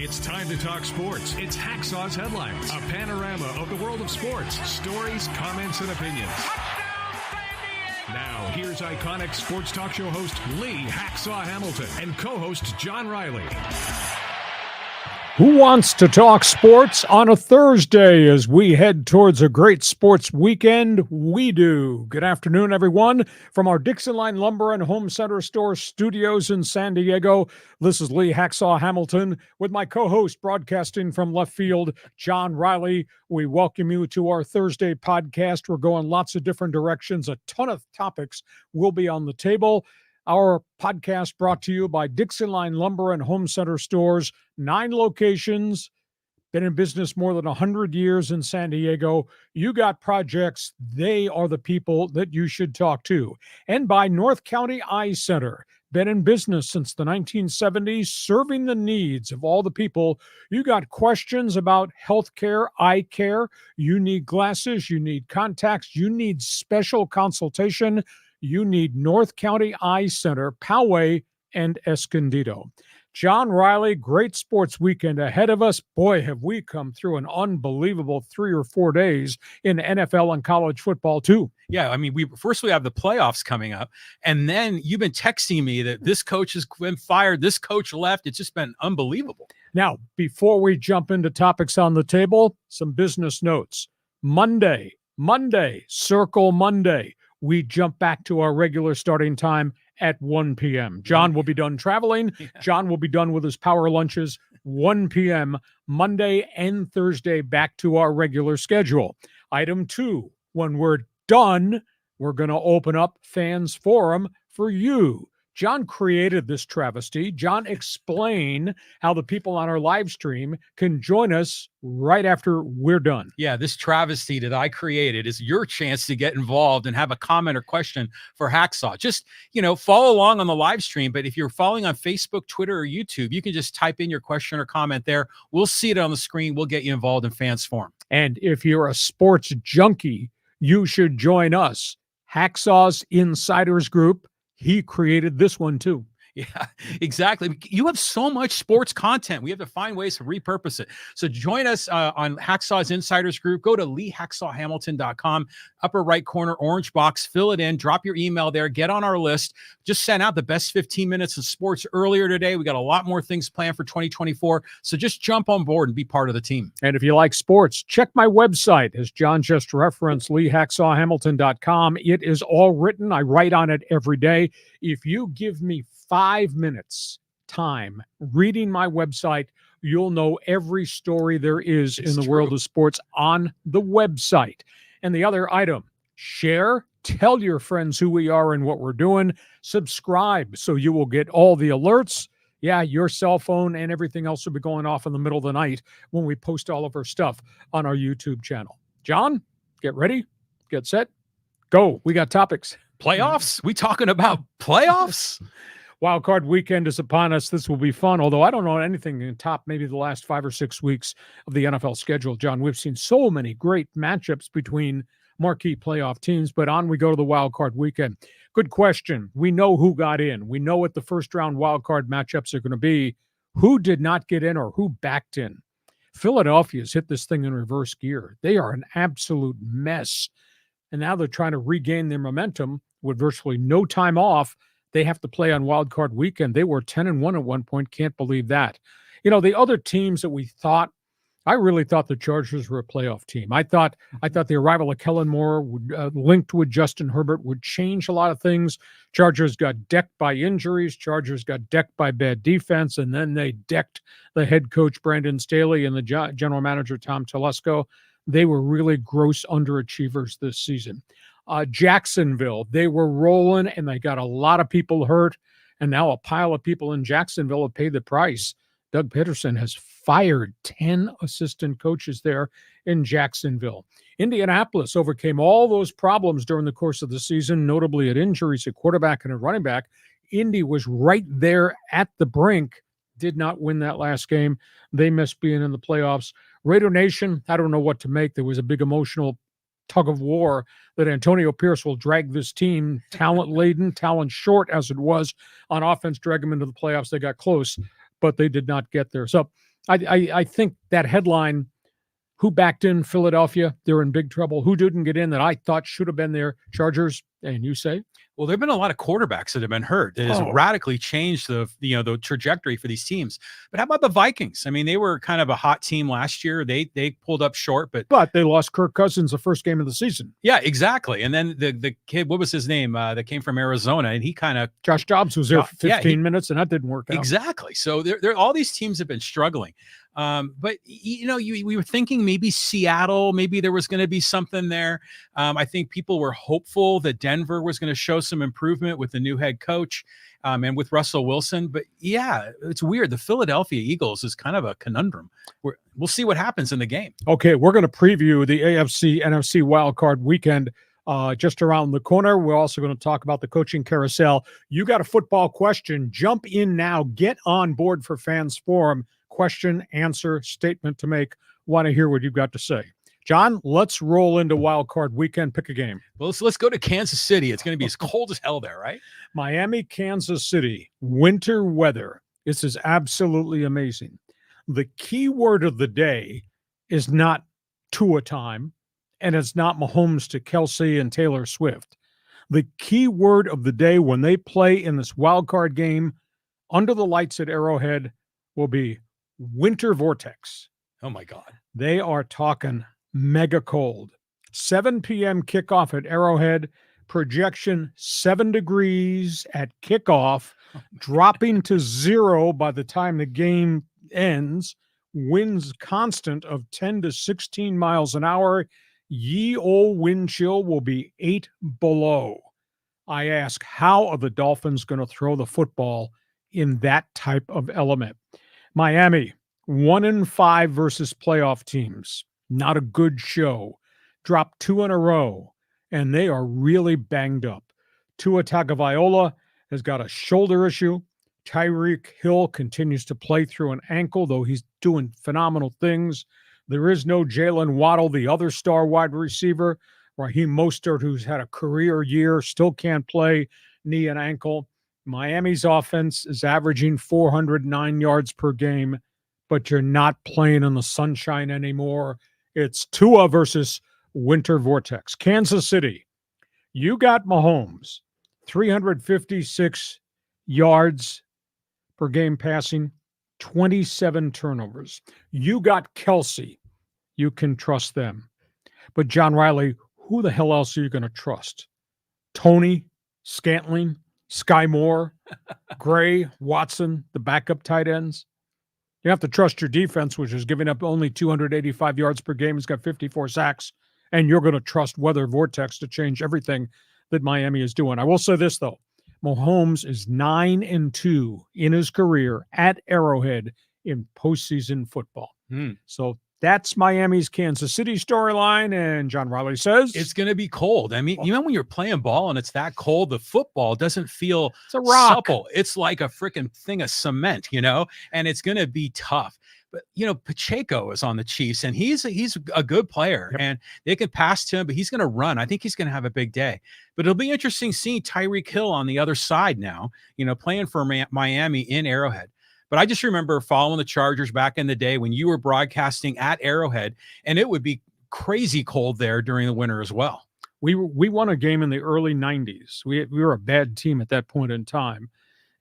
It's time to talk sports. It's Hacksaw's Headlines, a panorama of the world of sports, stories, comments, and opinions. Now, here's iconic sports talk show host Lee Hacksaw Hamilton and co-host John Riley. Who wants to talk sports on a Thursday as we head towards a great sports weekend? We do. Good afternoon, everyone. From our DIXIELINE Lumber and Home Center Store studios in San Diego, this is Lee Hacksaw Hamilton with my co-host broadcasting from left field, John Riley. We welcome you to our Thursday podcast. We're going lots of different directions. A ton of topics will be on the table. Our podcast brought to you by DIXIELINE Lumber and Home Center Stores, 9 locations, been in business more than 100 years in San Diego. You got projects, they are the people that you should talk to. And by North County Eye Center, been in business since the 1970s, serving the needs of all the people. You got questions about healthcare, eye care, you need glasses, you need contacts, you need special consultation. You need North County Eye Center, Poway, and Escondido. John Riley, great sports weekend ahead of us. Boy, have we come through an unbelievable 3 or 4 days in NFL and college football, too. Yeah, I mean, we have the playoffs coming up, and then you've been texting me that this coach has been fired, this coach left. It's just been unbelievable. Now, before we jump into topics on the table, some business notes. Monday, Circle Monday. We jump back to our regular starting time at 1 p.m. John will be done traveling. John will be done with his power lunches. 1 p.m. Monday and Thursday, back to our regular schedule. Item 2, when we're done, we're going to open up Fans Forum for you. John created this travesty. John, explain how the people on our live stream can join us right after we're done. Yeah, this travesty that I created is your chance to get involved and have a comment or question for Hacksaw. Just, follow along on the live stream. But if you're following on Facebook, Twitter, or YouTube, you can just type in your question or comment there. We'll see it on the screen. We'll get you involved in Fans Forum. And if you're a sports junkie, you should join us. Hacksaw's Insiders Group. He created this one too. Yeah, exactly. You have so much sports content. We have to find ways to repurpose it. So join us on Hacksaw's Insiders Group. Go to leehacksawhamilton.com, upper right corner, orange box, fill it in, drop your email there, get on our list. Just sent out the best 15 minutes of sports earlier today. We got a lot more things planned for 2024. So just jump on board and be part of the team. And if you like sports, check my website, as John just referenced, leehacksawhamilton.com. It is all written. I write on it every day. If you give me 5 minutes time reading my website, you'll know every story there is in the world of sports on the website. And the other item, share, tell your friends who we are and what we're doing, subscribe so you will get all the alerts. Yeah, your cell phone and everything else will be going off in the middle of the night when we post all of our stuff on our YouTube channel. John, get ready, get set, go. We got topics. Playoffs? We talking about playoffs? Wild Card weekend is upon us. This will be fun, although I don't know anything in top maybe the last 5 or 6 weeks of the NFL schedule, John. We've seen so many great matchups between marquee playoff teams, but on we go to the Wild Card weekend. Good question. We know who got in. We know what the first-round Wild Card matchups are going to be. Who did not get in or who backed in? Philadelphia's hit this thing in reverse gear. They are an absolute mess, and now they're trying to regain their momentum with virtually no time off. They have to play on Wild Card weekend. They were 10-1 at one point. Can't believe that. The other teams that we thought, I really thought the Chargers were a playoff team. I thought the arrival of Kellen Moore would, linked with Justin Herbert, would change a lot of things. Chargers got decked by injuries. Chargers got decked by bad defense. And then they decked the head coach, Brandon Staley, and the general manager, Tom Telesco. They were really gross underachievers this season. Jacksonville, they were rolling and they got a lot of people hurt. And now a pile of people in Jacksonville have paid the price. Doug Peterson has fired 10 assistant coaches there in Jacksonville. Indianapolis overcame all those problems during the course of the season, notably at injuries at quarterback and at running back. Indy was right there at the brink, did not win that last game. They missed being in the playoffs. Raider Nation, I don't know what to make. There was a big emotional tug of war that Antonio Pierce will drag this team, talent-laden, talent short as it was on offense, drag them into the playoffs. They got close, but they did not get there. So I think that headline, who backed in Philadelphia, they're in big trouble. Who didn't get in that I thought should have been there? Chargers, and you say? Well, there have been a lot of quarterbacks that have been hurt. It has radically changed the trajectory for these teams. But how about the Vikings? I mean, they were kind of a hot team last year. They pulled up short, but they lost Kirk Cousins the first game of the season. Yeah, exactly. And then the kid, what was his name? That came from Arizona, and he kind of Josh Dobbs was there for 15 minutes, and that didn't work out. Exactly. So there all these teams have been struggling. But we were thinking maybe Seattle, maybe there was going to be something there. I think people were hopeful that Denver was going to show some improvement with the new head coach, and with Russell Wilson. But yeah, it's weird. The Philadelphia Eagles is kind of a conundrum. We'll see what happens in the game. Okay, we're going to preview the AFC NFC wildcard weekend just around the corner. We're also going to talk about the coaching carousel. You got a football question? Jump in now. Get on board for Fans Forum. Question, answer, statement to make. Want to hear what you've got to say. John, let's roll into wild card weekend. Pick a game. Well, let's go to Kansas City. It's going to be as cold as hell there, right? Miami, Kansas City, winter weather. This is absolutely amazing. The key word of the day is not Tua time, and it's not Mahomes to Kelsey and Taylor Swift. The key word of the day when they play in this wild card game under the lights at Arrowhead will be winter vortex. Oh my God. They are talking mega cold. 7 p.m. kickoff at Arrowhead. Projection 7 degrees at kickoff, dropping to 0 by the time the game ends. Winds constant of 10 to 16 miles an hour. Ye old wind chill will be 8 below. I ask, how are the Dolphins going to throw the football in that type of element? Miami, 1-5 versus playoff teams. Not a good show. Dropped 2 in a row, and they are really banged up. Tua Tagovailoa has got a shoulder issue. Tyreek Hill continues to play through an ankle, though he's doing phenomenal things. There is no Jalen Waddle, the other star wide receiver. Raheem Mostert, who's had a career year, still can't play, knee and ankle. Miami's offense is averaging 409 yards per game, but you're not playing in the sunshine anymore. It's Tua versus winter vortex. Kansas City, you got Mahomes, 356 yards per game passing, 27 turnovers. You got Kelsey. You can trust them. But John Riley, who the hell else are you going to trust? Tony, Scantling, Sky Moore, Gray, Watson, the backup tight ends. You have to trust your defense, which is giving up only 285 yards per game. It's got 54 sacks. And you're going to trust weather vortex to change everything that Miami is doing. I will say this, though. Mahomes is 9-2 in his career at Arrowhead in postseason football. So that's Miami's Kansas City storyline. And John Riley says it's going to be cold. I mean, you know, when you're playing ball and it's that cold, the football doesn't feel it's a rock. Supple. It's like a freaking thing of cement, you know, and it's going to be tough. But, you know, Pacheco is on the Chiefs, and he's a good player, and they can pass to him, but he's going to run. I think he's going to have a big day. But it'll be interesting seeing Tyreek Hill on the other side now, you know, playing for Miami in Arrowhead. But I just remember following the Chargers back in the day when you were broadcasting at Arrowhead, and it would be crazy cold there during the winter as well. We won a game in the early 90s. We were a bad team at that point in time.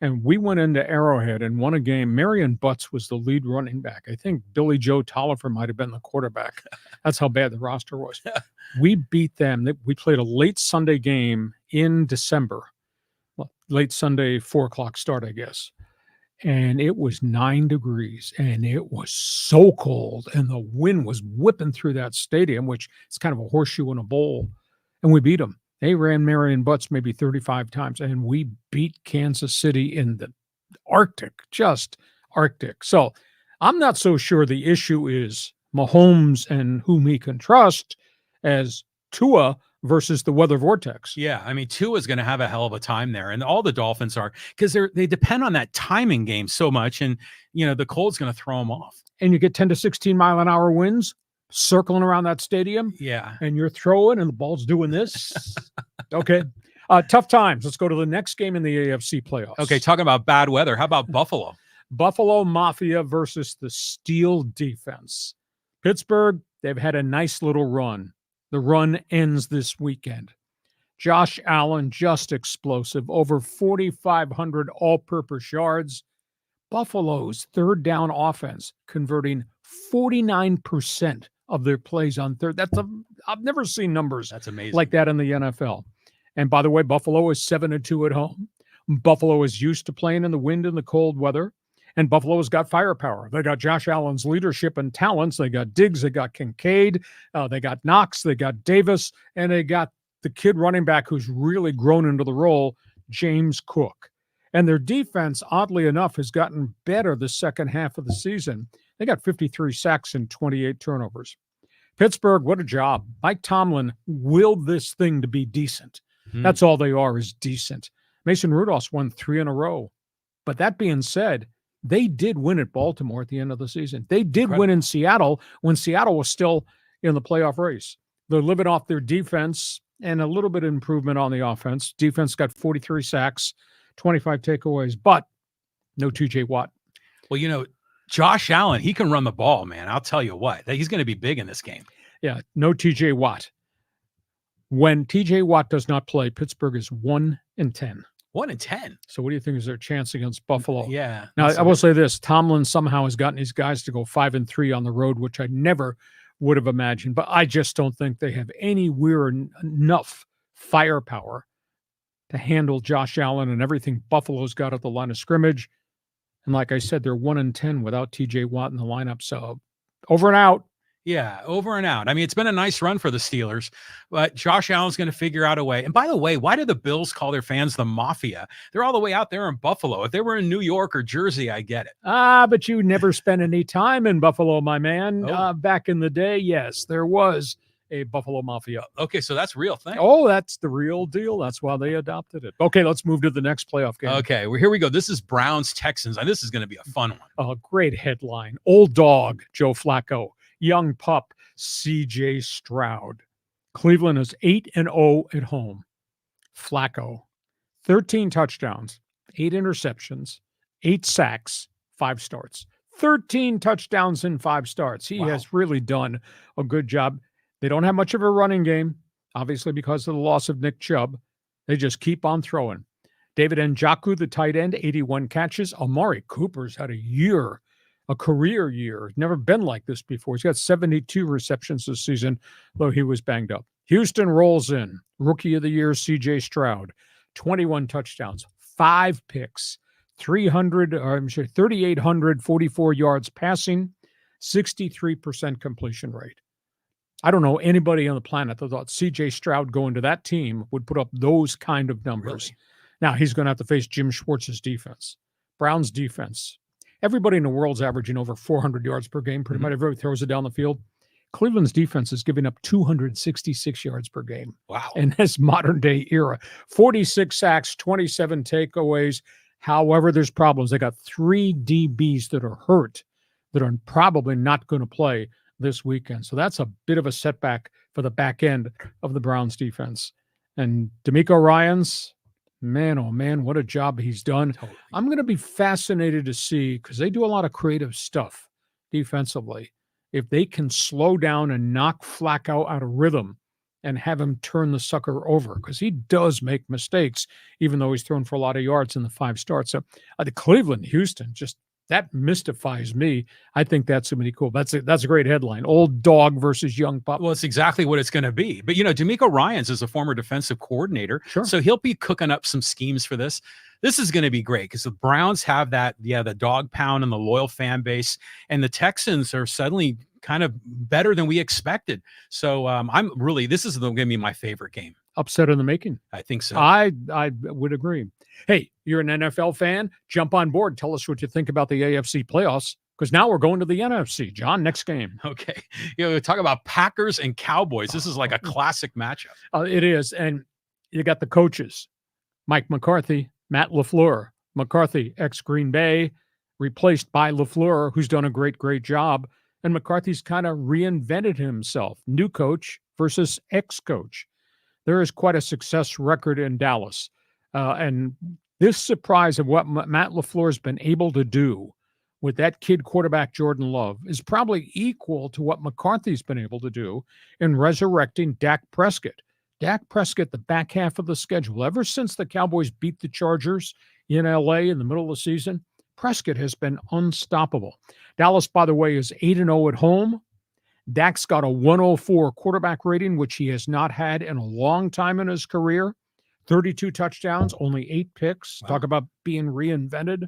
And we went into Arrowhead and won a game. Marion Butts was the lead running back. I think Billy Joe Tolliver might have been the quarterback. That's how bad the roster was. We beat them. We played a late Sunday game in December. Well, late Sunday, 4 o'clock start, I guess. And it was 9 degrees, and it was so cold. And the wind was whipping through that stadium, which is kind of a horseshoe in a bowl. And we beat them. They ran Marion Butts maybe 35 times, and we beat Kansas City in the Arctic, just Arctic. So I'm not so sure the issue is Mahomes and whom he can trust as Tua versus the weather vortex. Yeah, I mean, Tua's going to have a hell of a time there, and all the Dolphins are, because they depend on that timing game so much, and, you know, the cold's going to throw them off. And you get 10 to 16 mile an hour winds circling around that stadium. Yeah. And you're throwing and the ball's doing this. Okay. Tough times. Let's go to the next game in the AFC playoffs. Okay. Talking about bad weather. How about Buffalo? Buffalo Mafia versus the Steel defense. Pittsburgh, they've had a nice little run. The run ends this weekend. Josh Allen, just explosive, over 4,500 all-purpose yards. Buffalo's third down offense converting 49% of their plays on third. I've never seen numbers That's amazing. like that in the NFL. And by the way, Buffalo is 7-2 at home. Buffalo is used to playing in the wind and the cold weather. And Buffalo's got firepower. They got Josh Allen's leadership and talents. They got Diggs. They got Kincaid. They got Knox. They got Davis. And they got the kid running back who's really grown into the role, James Cook. And their defense, oddly enough, has gotten better the second half of the season. They got 53 sacks and 28 turnovers. Pittsburgh, what a job. Mike Tomlin willed this thing to be decent. That's all they are, is decent. Mason Rudolph's won 3 in a row. But that being said, they did win at Baltimore at the end of the season. They did win in Seattle when Seattle was still in the playoff race. They're living off their defense and a little bit of improvement on the offense. Defense got 43 sacks, 25 takeaways, but no TJ Watt. Well, Josh Allen, he can run the ball, man. I'll tell you what. He's going to be big in this game. Yeah, no TJ Watt. When TJ Watt does not play, Pittsburgh is 1-10. 1-10. So what do you think is their chance against Buffalo? Yeah. Now, I will say this. Tomlin somehow has gotten these guys to go 5-3 on the road, which I never would have imagined. But I just don't think they have anywhere enough firepower to handle Josh Allen and everything Buffalo's got at the line of scrimmage. And like I said, they're 1-10 without TJ Watt in the lineup. So over and out. Yeah, over and out. I mean, it's been a nice run for the Steelers, but Josh Allen's going to figure out a way. And by the way, why do the Bills call their fans the Mafia? They're all the way out there in Buffalo. If they were in New York or Jersey, I get it. But you never spent any time in Buffalo, my man. Oh. Back in the day, yes, there was a Buffalo Mafia. Okay, so that's a real thing. Oh, that's the real deal. That's why they adopted it. Okay, let's move to the next playoff game. Okay, well, here we go. This is Browns-Texans, and this is going to be a fun one. A great headline. Old dog, Joe Flacco. Young pup, C.J. Stroud. Cleveland is 8-0 at home. Flacco, 13 touchdowns, 8 interceptions, 8 sacks, 5 starts. 13 touchdowns in 5 starts. He has really done a good job. They don't have much of a running game, obviously because of the loss of Nick Chubb. They just keep on throwing. David Njoku, the tight end, 81 catches. Amari Cooper's had a career year. Never been like this before. He's got 72 receptions this season, though he was banged up. Houston rolls in. Rookie of the year, C.J. Stroud. 21 touchdowns, 5 picks, 3,844 yards passing, 63% completion rate. I don't know anybody on the planet that thought C.J. Stroud going to that team would put up those kind of numbers. Really? Now, he's going to have to face Jim Schwartz's defense. Browns defense. Everybody in the world's averaging over 400 yards per game. Pretty much everybody throws it down the field. Cleveland's defense is giving up 266 yards per game. Wow. In this modern day era. 46 sacks, 27 takeaways. However, there's problems. They got 3 DBs that are hurt that are probably not going to play this weekend. So that's a bit of a setback for the back end of the Browns defense. And DeMeco Ryans, man, oh man, what a job he's done. Totally. I'm going to be fascinated to see, because they do a lot of creative stuff defensively, if they can slow down and knock Flacco out of rhythm and have him turn the sucker over, because he does make mistakes, even though he's thrown for a lot of yards in the 5 starts. So the Cleveland, Houston, just that mystifies me. I think that's going to be cool. That's a great headline. Old dog versus young pup. Well, it's exactly what it's going to be. But, DeMeco Ryans is a former defensive coordinator. Sure. So he'll be cooking up some schemes for this. This is going to be great because the Browns have that, the dog pound and the loyal fan base. And the Texans are suddenly kind of better than we expected. So this is going to be my favorite game. Upset in the making. I think so. I would agree. Hey, you're an NFL fan? Jump on board. Tell us what you think about the AFC playoffs, because now we're going to the NFC. John, next game. Okay. Talk about Packers and Cowboys. This is like a classic matchup. It is. And you got the coaches, Mike McCarthy, Matt LaFleur. McCarthy, ex-Green Bay, replaced by LaFleur, who's done a great job. And McCarthy's kind of reinvented himself. New coach versus ex-coach. There is quite a success record in Dallas. And this surprise of what Matt LaFleur's been able to do with that kid quarterback Jordan Love is probably equal to what McCarthy's been able to do in resurrecting Dak Prescott. Dak Prescott, the back half of the schedule, ever since the Cowboys beat the Chargers in LA in the middle of the season, Prescott has been unstoppable. Dallas, by the way, is 8-0 at home. Dak's got a 104 quarterback rating, which he has not had in a long time in his career. 32 touchdowns, only 8 picks. Wow. Talk about being reinvented.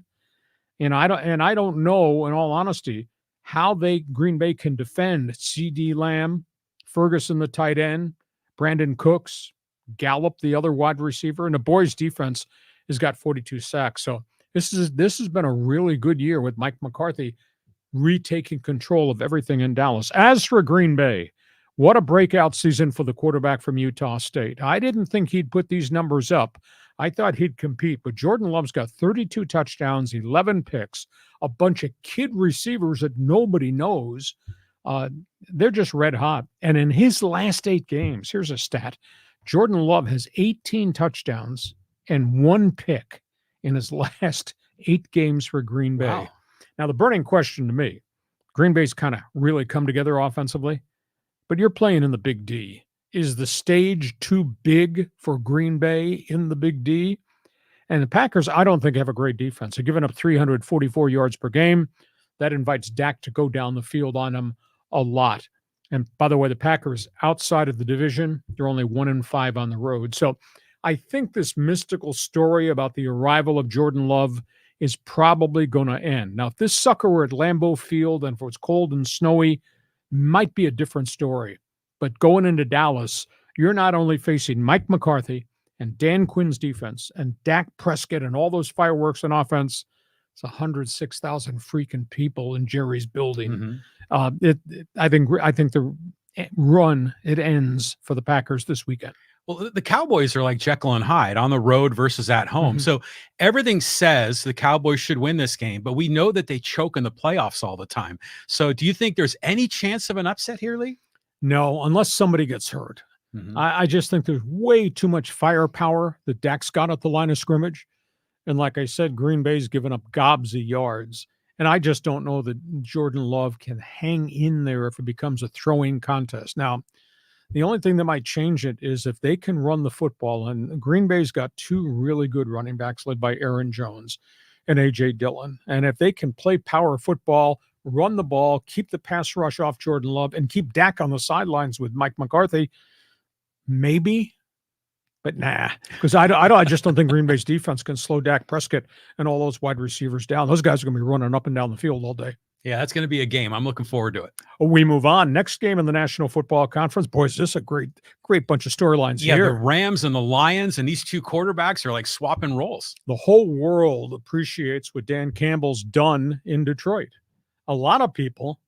And I don't know, in all honesty, how Green Bay can defend CD Lamb, Ferguson the tight end, Brandon Cooks, Gallup the other wide receiver, and the boys' defense has got 42 sacks. So this has been a really good year with Mike McCarthy retaking control of everything in Dallas. As for Green Bay, what a breakout season for the quarterback from Utah State. I didn't think he'd put these numbers up. I thought he'd compete, but Jordan Love's got 32 touchdowns, 11 picks, a bunch of kid receivers that nobody knows. They're just red hot. And in his last 8 games, here's a stat. Jordan Love has 18 touchdowns and 1 pick in his last 8 games for Green Bay. Wow. Now, the burning question to me, Green Bay's kind of really come together offensively, but you're playing in the Big D. Is the stage too big for Green Bay in the Big D? And the Packers, I don't think, have a great defense. They're giving up 344 yards per game. That invites Dak to go down the field on them a lot. And by the way, the Packers, outside of the division, they're only 1-5 on the road. So I think this mystical story about the arrival of Jordan Love is probably going to end. Now, if this sucker were at Lambeau Field and if it was cold and snowy, might be a different story. But going into Dallas, you're not only facing Mike McCarthy and Dan Quinn's defense and Dak Prescott and all those fireworks on offense. It's 106,000 freaking people in Jerry's building. Mm-hmm. I think the run, it ends for the Packers this weekend. Well, the Cowboys are like Jekyll and Hyde on the road versus at home. Mm-hmm. So everything says the Cowboys should win this game, but we know that they choke in the playoffs all the time. So do you think there's any chance of an upset here, Lee? No, unless somebody gets hurt. Mm-hmm. I just think there's way too much firepower that Dak's got at the line of scrimmage. And like I said, Green Bay's given up gobs of yards. And I just don't know that Jordan Love can hang in there if it becomes a throwing contest. Now, the only thing that might change it is if they can run the football. And Green Bay's got 2 really good running backs led by Aaron Jones and A.J. Dillon. And if they can play power football, run the ball, keep the pass rush off Jordan Love, and keep Dak on the sidelines with Mike McCarthy, maybe. But nah, because I just don't think Green Bay's defense can slow Dak Prescott and all those wide receivers down. Those guys are going to be running up and down the field all day. Yeah, that's going to be a game. I'm looking forward to it. We move on. Next game in the National Football Conference. Boys, this is a great bunch of storylines here. Yeah, the Rams and the Lions, and these 2 quarterbacks are like swapping roles. The whole world appreciates what Dan Campbell's done in Detroit. A lot of people,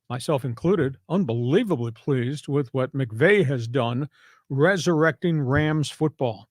myself included, unbelievably pleased with what McVay has done resurrecting Rams football.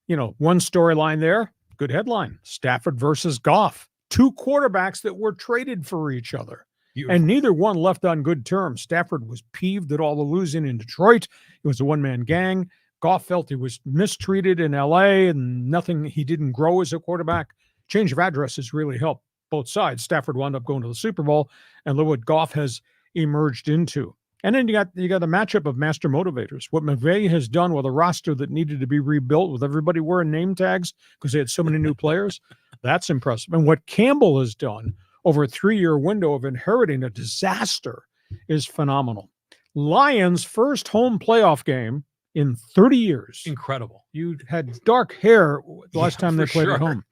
You know, one storyline there, good headline, Stafford versus Goff. 2 quarterbacks that were traded for each other. Beautiful. And neither one left on good terms. Stafford was peeved at all the losing in Detroit. It was a one-man gang. Goff felt he was mistreated in L.A. and he didn't grow as a quarterback. Change of address has really helped both sides. Stafford wound up going to the Super Bowl, and look what Goff has emerged into. And then you got the matchup of master motivators. What McVay has done with a roster that needed to be rebuilt with everybody wearing name tags because they had so many new players, that's impressive. And what Campbell has done over a 3-year window of inheriting a disaster is phenomenal. Lions' first home playoff game in 30 years. Incredible. You had dark hair the last time they played at home.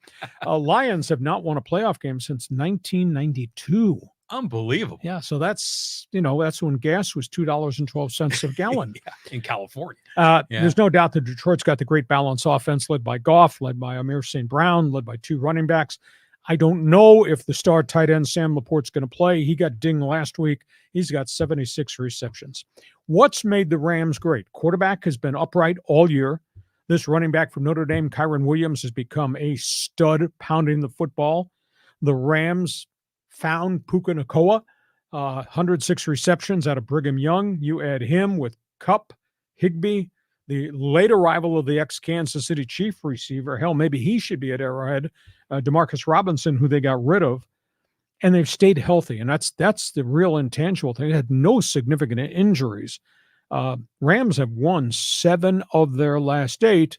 Lions have not won a playoff game since 1992. Unbelievable. Yeah, so that's when gas was $2.12 a gallon. Yeah, in California. There's no doubt that Detroit's got the great balance offense led by Goff, led by Amir St. Brown, led by 2 running backs. I don't know if the star tight end Sam Laporte's going to play. He got dinged last week. He's got 76 receptions. What's made the Rams great? Quarterback has been upright all year. This running back from Notre Dame, Kyron Williams, has become a stud pounding the football. The Rams found Puka Nacua, 106 receptions out of Brigham Young. You add him with Kupp, Higbee, the late arrival of the ex-Kansas City Chief receiver. Hell, maybe he should be at Arrowhead. Demarcus Robinson, who they got rid of. and they've stayed healthy. And that's the real intangible thing. They had no significant injuries. Rams have won 7 of their last 8.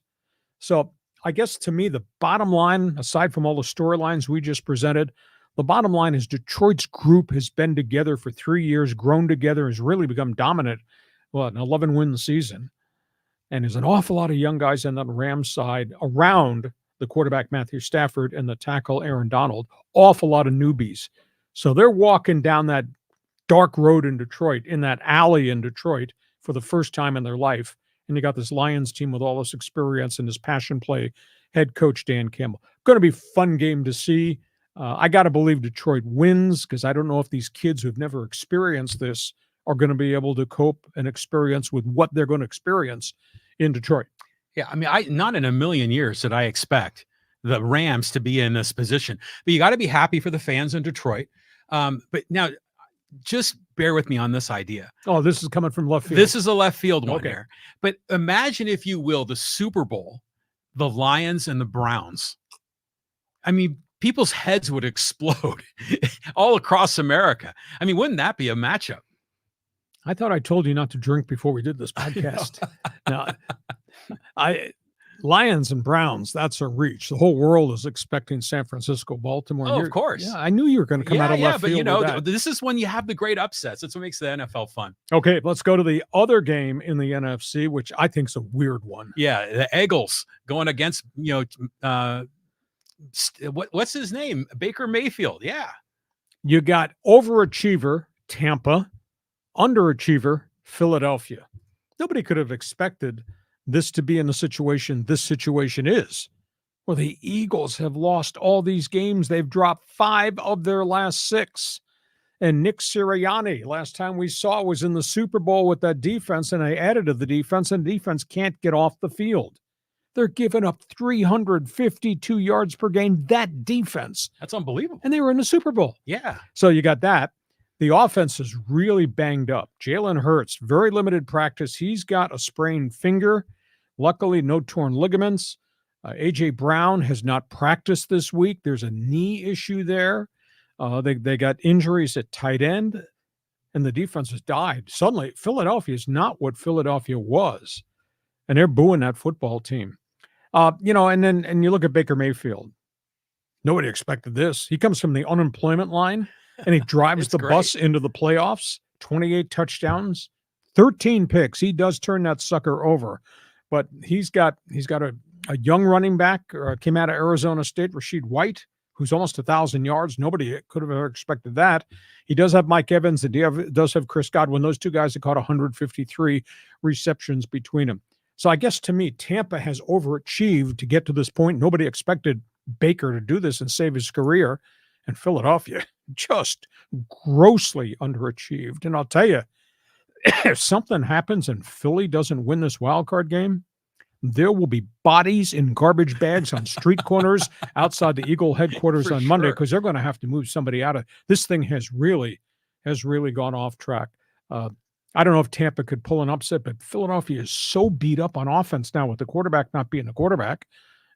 So I guess to me, the bottom line, aside from all the storylines we just presented, the bottom line is Detroit's group has been together for 3 years, grown together, has really become dominant. Well, an 11-win season. And there's an awful lot of young guys on the Rams side around the quarterback, Matthew Stafford, and the tackle, Aaron Donald. Awful lot of newbies. So they're walking down that dark road in Detroit, in that alley in Detroit, for the first time in their life. And you got this Lions team with all this experience and this passion play, head coach Dan Campbell. Going to be a fun game to see. I got to believe Detroit wins, because I don't know if these kids who've never experienced this are going to be able to cope and experience with what they're going to experience in Detroit. Yeah, I mean, not in a million years did I expect the Rams to be in this position. But you got to be happy for the fans in Detroit. But now, just bear with me on this idea. Oh, this is coming from left field. This is a left field one Okay. here. But imagine, if you will, the Super Bowl, the Lions and the Browns. I mean, people's heads would explode all across America. I mean, wouldn't that be a matchup? I thought I told you not to drink before we did this podcast. Now, Lions and Browns, that's a reach. The whole world is expecting San Francisco, Baltimore. Oh, of course. Yeah, I knew you were going to come out of left but field. you know, with that. this is when you have the great upsets. That's what makes the NFL fun. Okay, let's go to the other game in the NFC, which I think is a weird one. Yeah, the Eagles going against, what's his name? Baker Mayfield. Yeah. You got overachiever Tampa, underachiever Philadelphia. Nobody could have expected this to be in the situation this situation is. Well, the Eagles have lost all these games. They've dropped 5 of their last 6. And Nick Sirianni, last time we saw, was in the Super Bowl with that defense, and they added to the defense, and the defense can't get off the field. They're giving up 352 yards per game, that defense. That's unbelievable. And they were in the Super Bowl. Yeah. So you got that. The offense is really banged up. Jalen Hurts, very limited practice. He's got a sprained finger. Luckily, no torn ligaments. A.J. Brown has not practiced this week. There's a knee issue there. They got injuries at tight end, and the defense has died. Suddenly, Philadelphia is not what Philadelphia was, and they're booing that football team. And you look at Baker Mayfield. Nobody expected this. He comes from the unemployment line, and he drives the bus into the playoffs. 28 touchdowns, 13 picks. He does turn that sucker over. But he's got a young running back, came out of Arizona State, Rashid White, who's almost 1,000 yards. Nobody could have ever expected that. He does have Mike Evans, and he does have Chris Godwin. Those two guys have caught 153 receptions between them. So I guess, to me, Tampa has overachieved to get to this point. Nobody expected Baker to do this and save his career. And Philadelphia just grossly underachieved. And I'll tell you, if something happens and Philly doesn't win this wild card game, there will be bodies in garbage bags on street corners outside the Eagle headquarters on Monday, because they're going to have to move somebody out of this thing. Has really gone off track. I don't know if Tampa could pull an upset, but Philadelphia is so beat up on offense now with the quarterback not being the quarterback,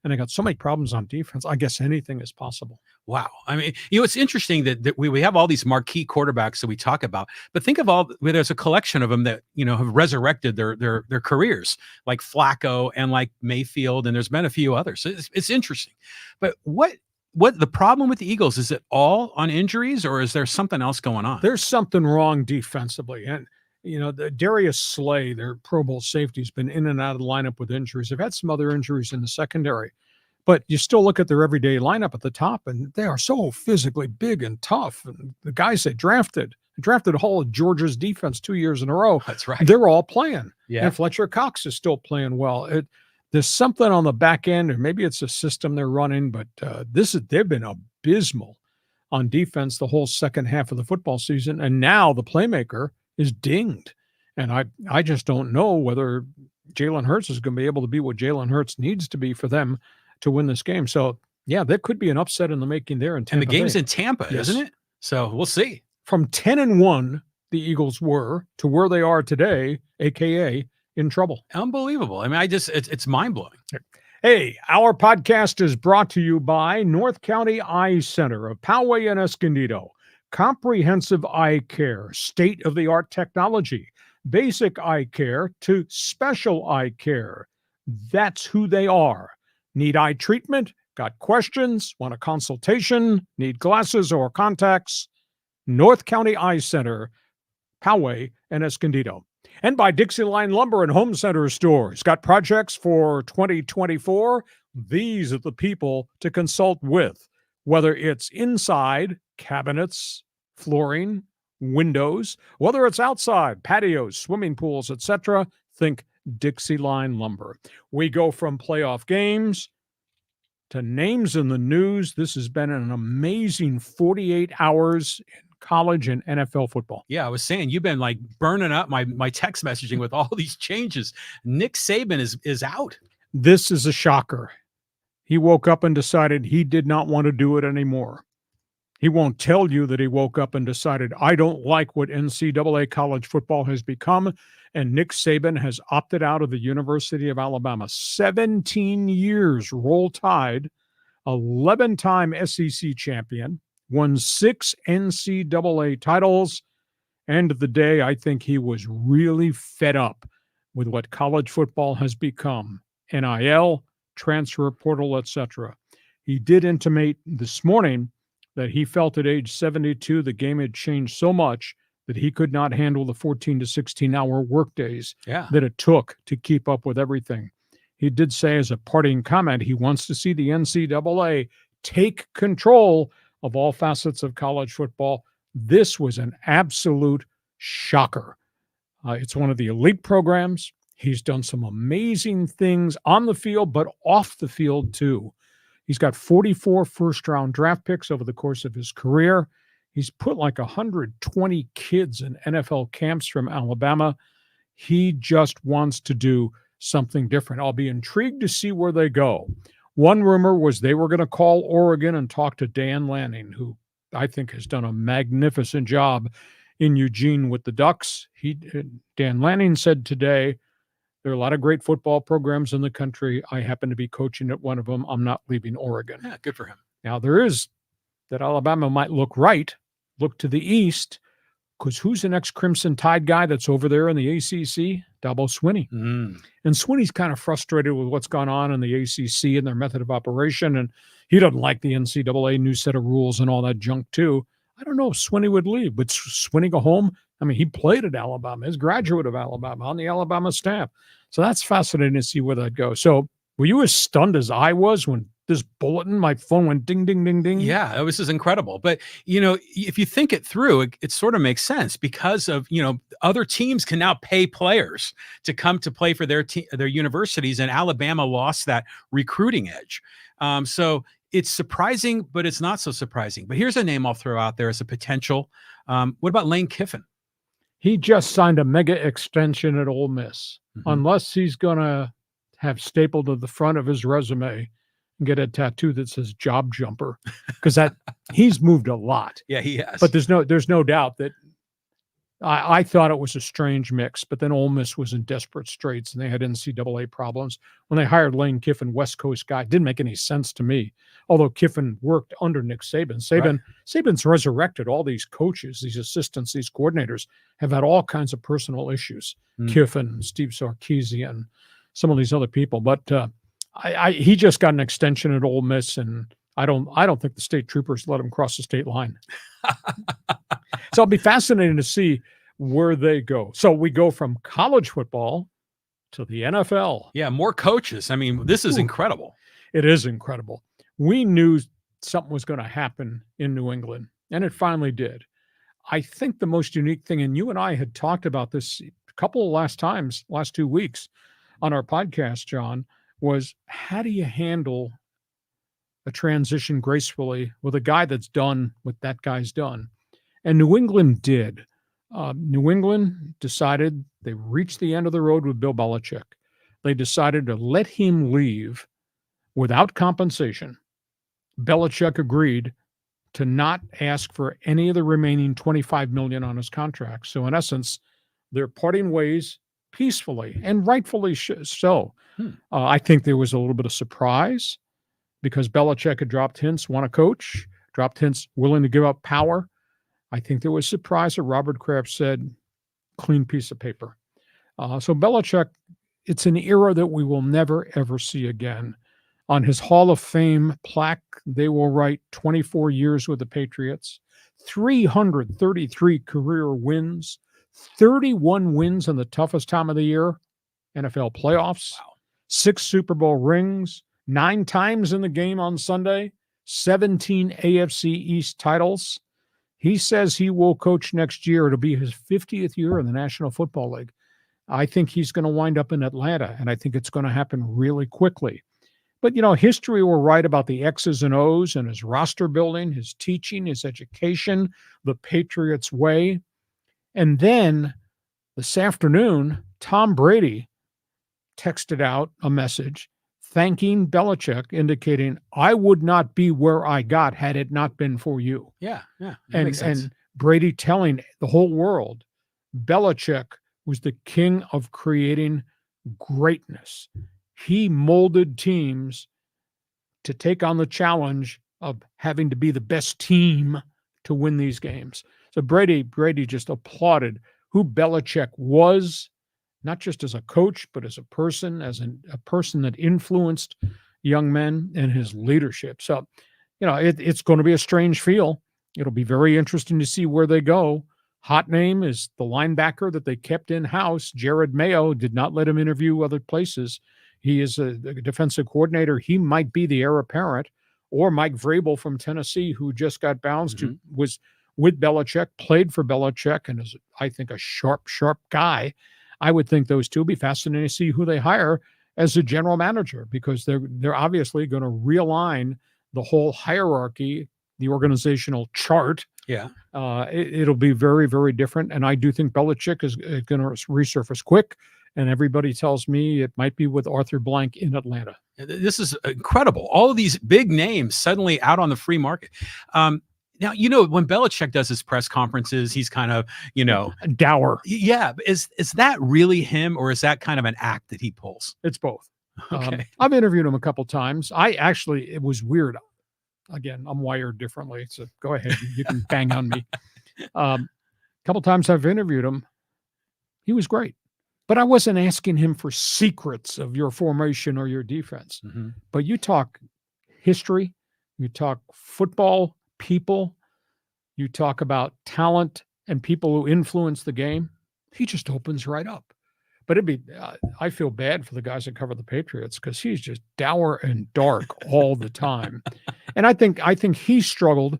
and they got so many problems on defense. I guess anything is possible. Wow. I mean, it's interesting that we have all these marquee quarterbacks that we talk about, but think of there's a collection of them that, have resurrected their careers, like Flacco and like Mayfield, and there's been a few others. So it's interesting. But what the problem with the Eagles, is it all on injuries, or is there something else going on? There's something wrong defensively. And, the Darius Slay, their Pro Bowl safety, has been in and out of the lineup with injuries. They've had some other injuries in the secondary. But you still look at their everyday lineup at the top, and they are so physically big and tough. And the guys they drafted all of Georgia's defense 2 years in a row. That's right. They're all playing. Yeah. And Fletcher Cox is still playing well. There's something on the back end, or maybe it's a system they're running, but they've been abysmal on defense the whole second half of the football season. And now the playmaker is dinged. And I just don't know whether Jalen Hurts is going to be able to be what Jalen Hurts needs to be for them to win this game. So, yeah, there could be an upset in the making there in Tampa. And the game's Bay. in Tampa, Yes. isn't it? So we'll see. From 10-1, the Eagles were, to where they are today, AKA in trouble. Unbelievable. I mean, it's mind blowing. Hey, our podcast is brought to you by North County Eye Center of Poway and Escondido. Comprehensive eye care, state-of-the-art technology, basic eye care to special eye care. That's who they are. Need eye treatment? Got questions? Want a consultation? Need glasses or contacts? North County Eye Center, Poway and Escondido. And by DIXIELINE Lumber and Home Center Stores. Got projects for 2024? These are the people to consult with. Whether it's inside, cabinets, flooring, windows, whether it's outside, patios, swimming pools, etc., think DIXIELINE Lumber. We go from playoff games to names in the news. This has been an amazing 48 hours in college and NFL football. Yeah, I was saying you've been like burning up my text messaging with all these changes. Nick Saban is out. This is a shocker. He woke up and decided he did not want to do it anymore. He won't tell you that he woke up and decided, I don't like what NCAA college football has become, and Nick Saban has opted out of the University of Alabama. 17 years, Roll Tide, 11-time SEC champion, won 6 NCAA titles. End of the day, I think he was really fed up with what college football has become. NIL, transfer portal, etc. He did intimate this morning that he felt at age 72 the game had changed so much that he could not handle the 14 to 16-hour workdays that it took to keep up with everything. He did say as a parting comment he wants to see the NCAA take control of all facets of college football. This was an absolute shocker. It's one of the elite programs. He's done some amazing things on the field, but off the field too. He's got 44 first-round draft picks over the course of his career. He's put like 120 kids in NFL camps from Alabama. He just wants to do something different. I'll be intrigued to see where they go. One rumor was they were going to call Oregon and talk to Dan Lanning, who I think has done a magnificent job in Eugene with the Ducks. Dan Lanning said today, there are a lot of great football programs in the country. I happen to be coaching at one of them. I'm not leaving Oregon. Yeah, good for him. Now, there is that Alabama might look to the east, because who's the next Crimson Tide guy that's over there in the ACC? Dabo Swinney. And Swinney's kind of frustrated with what's gone on in the ACC and their method of operation, and he doesn't like the NCAA new set of rules and all that junk too. I don't know if Swinney would leave. Would Swinney go home? I mean, he played at Alabama. He's a graduate of Alabama on the Alabama staff. So that's fascinating to see where that goes. So were you as stunned as I was when this bulletin, my phone went ding, ding, ding, ding? Yeah, this is incredible. But, if you think it through, it sort of makes sense because of, other teams can now pay players to come to play for their universities, and Alabama lost that recruiting edge. So it's surprising, but it's not so surprising. But here's a name I'll throw out there as a potential. What about Lane Kiffin? He just signed a mega extension at Ole Miss. Unless he's going to have stapled to the front of his resume and get a tattoo that says job jumper, because he's moved a lot. Yeah, he has. But there's no doubt that I thought it was a strange mix, but then Ole Miss was in desperate straits and they had NCAA problems. When they hired Lane Kiffin, West Coast guy, it didn't make any sense to me. Although Kiffin worked under Nick Saban. Saban's resurrected all these coaches, these assistants, these coordinators have had all kinds of personal issues. Kiffin, Steve Sarkisian, some of these other people. But he just got an extension at Ole Miss, and I don't think the state troopers let him cross the state line. So it'll be fascinating to see where they go. So we go from college football to the NFL. Yeah, more coaches. I mean, this is incredible. It is incredible. We knew something was going to happen in New England, and it finally did. I think the most unique thing, and you and I had talked about this a couple of last 2 weeks on our podcast, John, was how do you handle a transition gracefully with a guy that's done what that guy's done? And New England did. New England decided they reached the end of the road with Bill Belichick. They decided to let him leave without compensation. Belichick agreed to not ask for any of the remaining $25 million on his contract. So in essence, they're parting ways peacefully, and rightfully so. I think there was a little bit of surprise because Belichick had dropped hints, want to coach, dropped hints, willing to give up power. I think there was surprise that Robert Kraft said, clean piece of paper. So Belichick, it's an era that we will never, ever see again. On his Hall of Fame plaque, they will write 24 years with the Patriots, 333 career wins, 31 wins in the toughest time of the year, NFL playoffs, 6 Super Bowl rings, 9 times in the game on Sunday, 17 AFC East titles. He says he will coach next year. It'll be his 50th year in the National Football League. I think he's going to wind up in Atlanta, and I think it's going to happen really quickly. But, history will write about the X's and O's and his roster building, his teaching, his education, the Patriots way. And then this afternoon, Tom Brady texted out a message thanking Belichick, indicating, I would not be where I got had it not been for you. Yeah. And Brady telling the whole world, Belichick was the king of creating greatness. He molded teams to take on the challenge of having to be the best team to win these games. So Brady just applauded who Belichick was, not just as a coach, but as a person, as a person that influenced young men and his leadership. So, it's going to be a strange feel. It'll be very interesting to see where they go. Hot name is the linebacker that they kept in-house. Jared Mayo did not let him interview other places. He is a defensive coordinator. He might be the heir apparent. Or Mike Vrabel from Tennessee, who just got bounced, who was with Belichick, played for Belichick, and is, I think, a sharp guy. I would think those two will be fascinating to see who they hire as a general manager, because they're obviously going to realign the whole hierarchy, the organizational chart. Yeah. It'll be very, very different. And I do think Belichick is going to resurface quick. And everybody tells me it might be with Arthur Blank in Atlanta. This is incredible. All of these big names suddenly out on the free market. Now, when Belichick does his press conferences, he's kind of, dour. Yeah. Is that really him, or is that kind of an act that he pulls? It's both. Okay. I've interviewed him a couple times. It was weird. Again, I'm wired differently. So go ahead. You can bang on me. A couple times I've interviewed him. He was great. But I wasn't asking him for secrets of your formation or your defense. Mm-hmm. But you talk history, you talk football, people, you talk about talent and people who influence the game. He just opens right up. But I feel bad for the guys that cover the Patriots, because he's just dour and dark all the time. And I think he struggled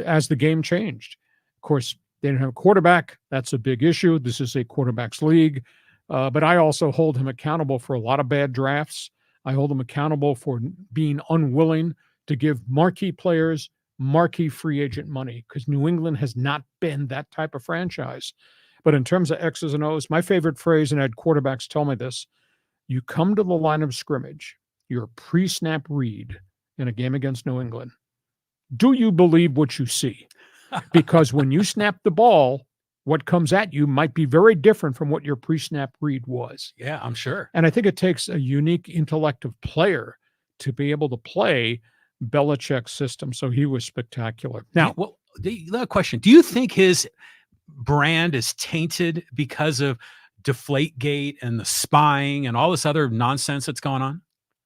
as the game changed. Of course, they didn't have a quarterback. That's a big issue. This is a quarterback's league. But I also hold him accountable for a lot of bad drafts. I hold him accountable for being unwilling to give marquee players marquee free agent money, because New England has not been that type of franchise. But in terms of X's and O's, my favorite phrase, and I had quarterbacks tell me this, you come to the line of scrimmage, your pre-snap read in a game against New England. Do you believe what you see? Because when you snap the ball, what comes at you might be very different from what your pre-snap read was. Yeah, I'm sure. And I think it takes a unique intellective player to be able to play Belichick's system. So he was spectacular. Now, the question, do you think his brand is tainted because of Deflategate and the spying and all this other nonsense that's going on?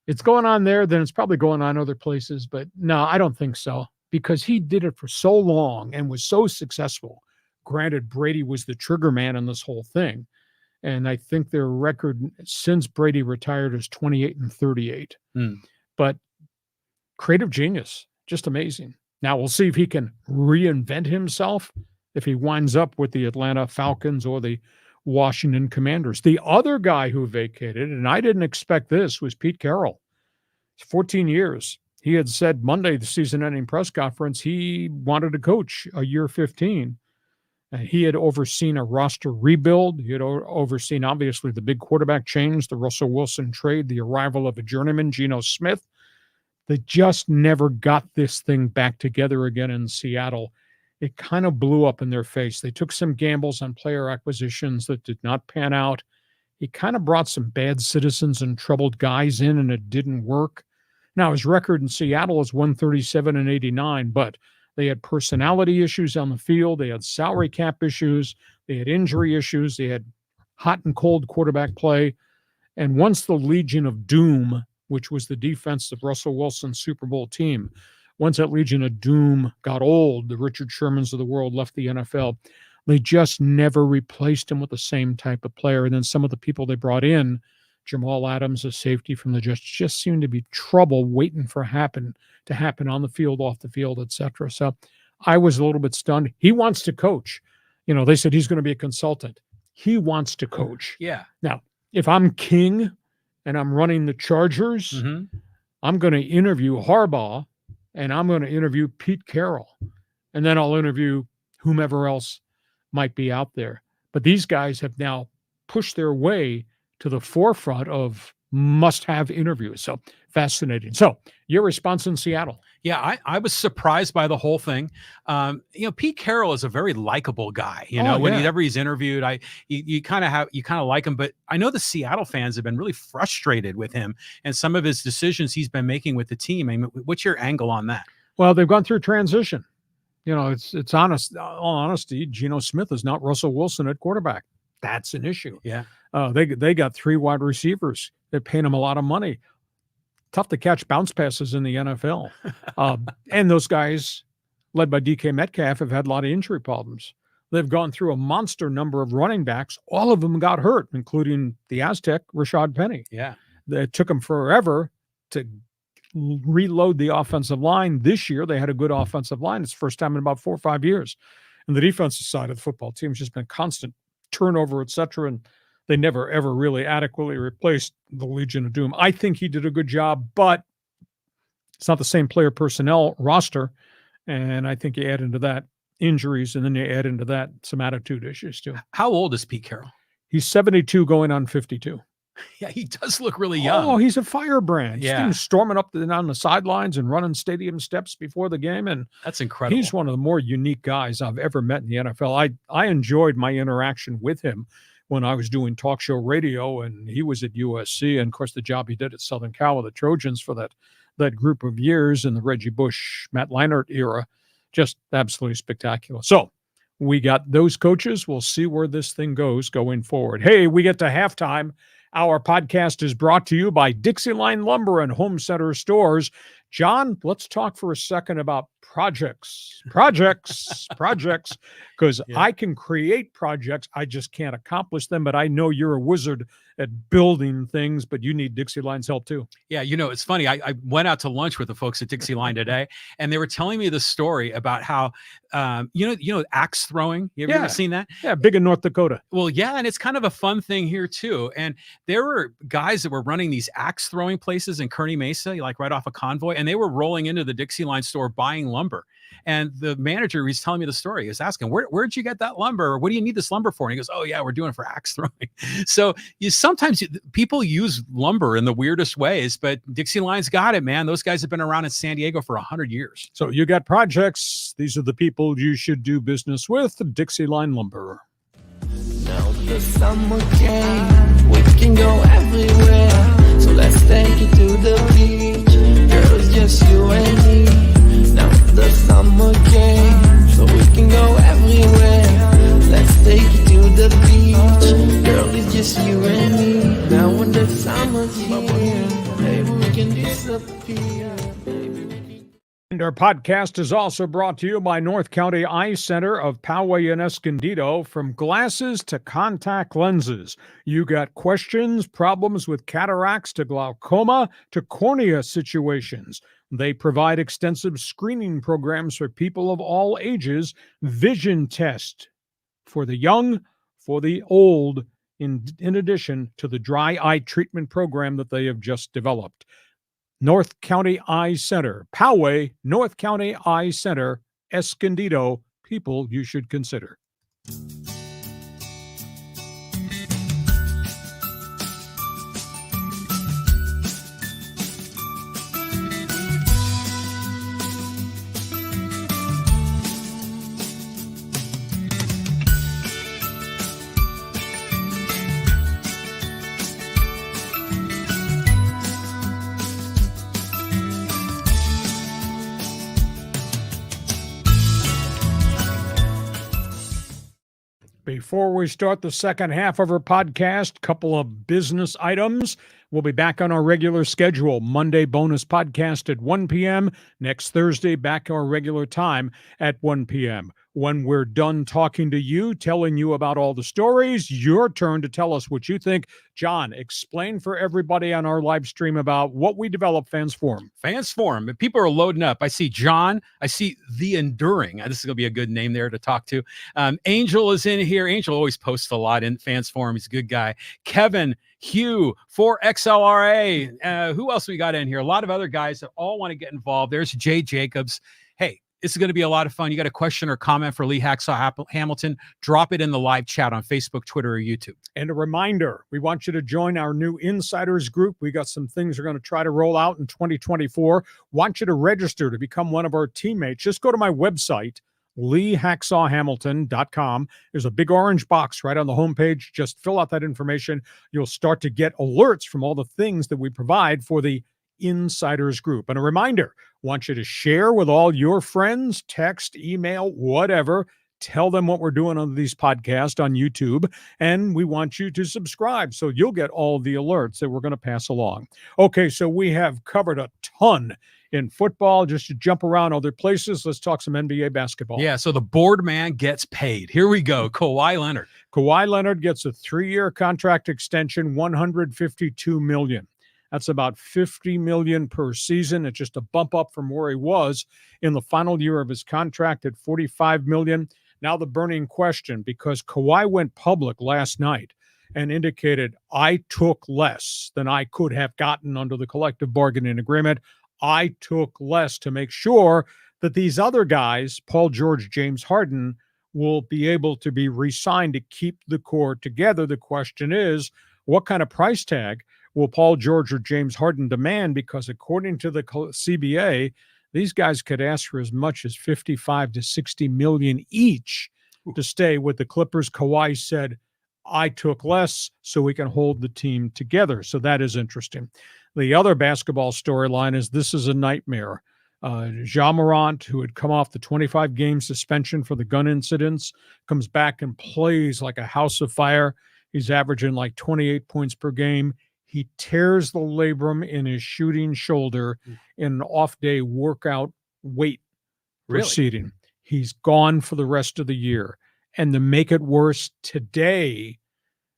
It's going on there, then it's probably going on other places. But no, I don't think so, because he did it for so long and was so successful. Granted, Brady was the trigger man in this whole thing. And I think their record since Brady retired is 28-38. But creative genius, just amazing. Now we'll see if he can reinvent himself, if he winds up with the Atlanta Falcons or the Washington Commanders. The other guy who vacated, and I didn't expect this, was Pete Carroll. 14 years. He had said Monday, the season-ending press conference, he wanted to coach a year 15. And he had overseen a roster rebuild. He had overseen, obviously, the big quarterback change, the Russell Wilson trade, the arrival of a journeyman, Geno Smith. They just never got this thing back together again in Seattle. It kind of blew up in their face. They took some gambles on player acquisitions that did not pan out. He kind of brought some bad citizens and troubled guys in, and it didn't work. Now, his record in Seattle is 137-89, but they had personality issues on the field. They had salary cap issues. They had injury issues. They had hot and cold quarterback play. And once the Legion of Doom, which was the defense of Russell Wilson's Super Bowl team, once that Legion of Doom got old, the Richard Shermans of the world left the NFL, they just never replaced him with the same type of player. And then some of the people they brought in, Jamal Adams, a safety from the Jets, just seemed to be trouble waiting for to happen on the field, off the field, etc. So I was a little bit stunned. He wants to coach. You know, they said he's going to be a consultant. He wants to coach. Yeah. Now, if I'm king and I'm running the Chargers, I'm going to interview Harbaugh and I'm going to interview Pete Carroll. And then I'll interview whomever else might be out there. But these guys have now pushed their way to the forefront of must-have interviews. So fascinating. So your response in Seattle? Yeah, I was surprised by the whole thing. Pete Carroll is a very likable guy. Whenever he's interviewed, you kind of like him. But I know the Seattle fans have been really frustrated with him and some of his decisions he's been making with the team. I mean, what's your angle on that? Well, they've gone through transition. You know, it's honest. All honesty, Geno Smith is not Russell Wilson at quarterback. That's an issue. Yeah. They got 3 wide receivers. They're paying them a lot of money. Tough to catch bounce passes in the NFL. And those guys, led by DK Metcalf, have had a lot of injury problems. They've gone through a monster number of running backs. All of them got hurt, including the Aztec, Rashad Penny. Yeah. It took them forever to reload the offensive line. This year, they had a good offensive line. It's the first time in about 4 or 5 years. And the defensive side of the football team has just been constant turnover, etc. And they never, ever really adequately replaced the Legion of Doom. I think he did a good job, but it's not the same player personnel roster. And I think you add into that injuries, and then you add into that some attitude issues too. How old is Pete Carroll? He's 72 going on 52. Yeah, he does look really young. Oh, he's a firebrand. Yeah. He's storming up on the sidelines and running stadium steps before the game. And that's incredible. He's one of the more unique guys I've ever met in the NFL. I enjoyed my interaction with him when I was doing talk show radio, and he was at USC. And, of course, the job he did at Southern Cal with the Trojans for that group of years in the Reggie Bush, Matt Leinart era, just absolutely spectacular. So we got those coaches. We'll see where this thing goes going forward. Hey, we get to halftime. Our podcast is brought to you by DIXIELINE Lumber and Home Center Stores. John, let's talk for a second about projects, because I can create projects. I just can't accomplish them, but I know you're a wizard at building things, but you need DIXIELINE's help too. Yeah, it's funny. I went out to lunch with the folks at DIXIELINE today, and they were telling me the story about how, axe throwing. You ever seen that? Yeah, big in North Dakota. Well, yeah, and it's kind of a fun thing here too. And there were guys that were running these axe throwing places in Kearney Mesa, like right off of Convoy, and they were rolling into the DIXIELINE store buying lumber. And the manager, he's telling me the story, is asking, where'd you get that lumber? Or what do you need this lumber for? And he goes, oh yeah, we're doing it for axe throwing. So sometimes people use lumber in the weirdest ways, but DIXIELINE's got it, man. Those guys have been around in San Diego for 100 years. So you got projects. These are the people you should do business with. DIXIELINE Lumber. Now the summer came, we can go everywhere. So let's take it to the beach. Girl, it's just you and me. Now the summer came, so we can go everywhere. Let's take it to the beach. Girl, it's just you and me. Now when the summer's here, maybe we can disappear. And our podcast is also brought to you by North County Eye Center of Poway and Escondido. From glasses to contact lenses, you got questions, problems with cataracts to glaucoma to cornea situations. They provide extensive screening programs for people of all ages, vision test for the young, for the old, in addition to the dry eye treatment program that they have just developed. North County Eye Center, Poway, North County Eye Center, Escondido, people you should consider. Before we start the second half of our podcast, couple of business items. We'll be back on our regular schedule. Monday bonus podcast at 1 p.m. Next Thursday, back our regular time at 1 p.m. When we're done talking to you, telling you about all the stories, your turn to tell us what you think. John, explain for everybody on our live stream about what we developed Fans Forum. Fans Forum. People are loading up. I see John. I see The Enduring. This is going to be a good name there to talk to. Angel is in here. Angel always posts a lot in Fans Forum. He's a good guy. Kevin, Hugh, 4XLRA. Who else we got in here? A lot of other guys that all want to get involved. There's Jay Jacobs. Hey, this is going to be a lot of fun. You got a question or comment for Lee Hacksaw Hamilton, drop it in the live chat on Facebook, Twitter, or YouTube. And a reminder, we want you to join our new Insiders group. We got some things we're going to try to roll out in 2024. Want you to register to become one of our teammates. Just go to my website, LeeHacksawHamilton.com. There's a big orange box right on the homepage. Just fill out that information. You'll start to get alerts from all the things that we provide for the Insiders group. And a reminder, want you to share with all your friends, text, email, whatever. Tell them what we're doing on these podcasts on YouTube. And we want you to subscribe so you'll get all the alerts that we're going to pass along. Okay, so we have covered a ton in football. Just to jump around other places, let's talk some NBA basketball. Yeah, so the board man gets paid. Here we go. Kawhi Leonard. Kawhi Leonard gets a 3-year contract extension, $152 million. That's about $50 million per season. It's just a bump up from where he was in the final year of his contract at $45 million. Now the burning question, because Kawhi went public last night and indicated, I took less than I could have gotten under the collective bargaining agreement. I took less to make sure that these other guys, Paul George, James Harden, will be able to be re-signed to keep the core together. The question is, what kind of price tag will Paul George or James Harden demand? Because according to the CBA, these guys could ask for as much as $55 to $60 million each to stay with the Clippers. Kawhi said, I took less so we can hold the team together. So that is interesting. The other basketball storyline is this is a nightmare. Morant, who had come off the 25-game suspension for the gun incidents, comes back and plays like a house of fire. He's averaging like 28 points per game. He tears the labrum in his shooting shoulder in an off-day workout weight proceeding. He's gone for the rest of the year. And to make it worse, today,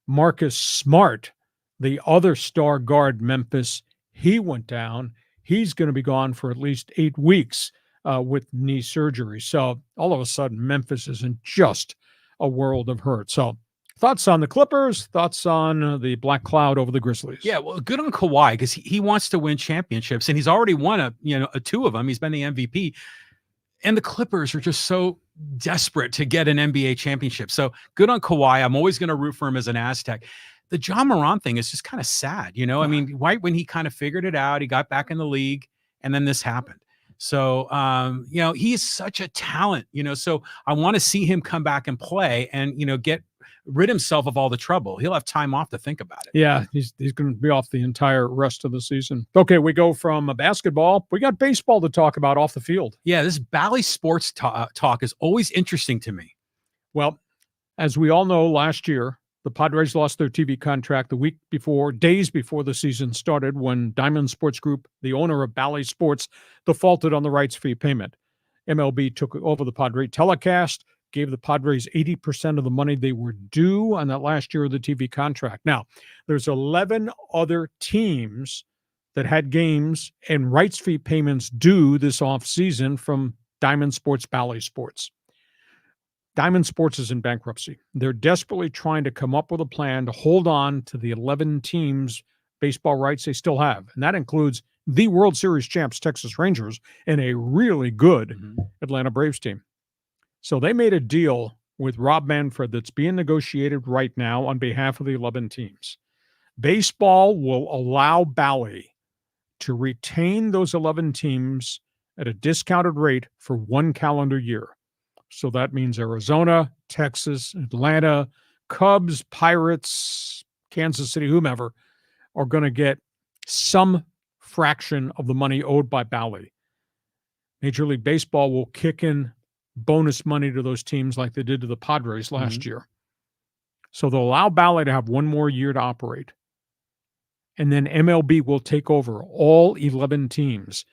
Marcus Smart, the other star guard Memphis, he went down. He's going to be gone for at least 8 weeks with knee surgery. So all of a sudden, Memphis is in just a world of hurt. So thoughts on the Clippers, thoughts on the black cloud over the Grizzlies. Yeah, well, good on Kawhi because he wants to win championships, and he's already won two of them. He's been the MVP. And the Clippers are just so desperate to get an NBA championship. So good on Kawhi. I'm always going to root for him as an Aztec. The Morant thing is just kind of sad, I mean, right when he kind of figured it out, he got back in the league, and then this happened. So, he's such a talent, so I want to see him come back and play and, get rid himself of all the trouble. He'll have time off to think about it. Yeah, he's going to be off the entire rest of the season. Okay, we go from basketball. We got baseball to talk about off the field. Yeah, this Bally sports talk is always interesting to me. Well, as we all know, last year, the Padres lost their TV contract days before the season started, when Diamond Sports Group, the owner of Bally Sports, defaulted on the rights fee payment. MLB took over the Padres telecast, gave the Padres 80% of the money they were due on that last year of the TV contract. Now, there's 11 other teams that had games and rights fee payments due this offseason from Diamond Sports, Bally Sports. Diamond Sports is in bankruptcy. They're desperately trying to come up with a plan to hold on to the 11 teams' baseball rights they still have. And that includes the World Series champs, Texas Rangers, and a really good Atlanta Braves team. So they made a deal with Rob Manfred that's being negotiated right now on behalf of the 11 teams. Baseball will allow Bally to retain those 11 teams at a discounted rate for 1 calendar year. So that means Arizona, Texas, Atlanta, Cubs, Pirates, Kansas City, whomever, are going to get some fraction of the money owed by Bally. Major League Baseball will kick in bonus money to those teams like they did to the Padres last year. So they'll allow Bally to have one more year to operate. And then MLB will take over all 11 teams,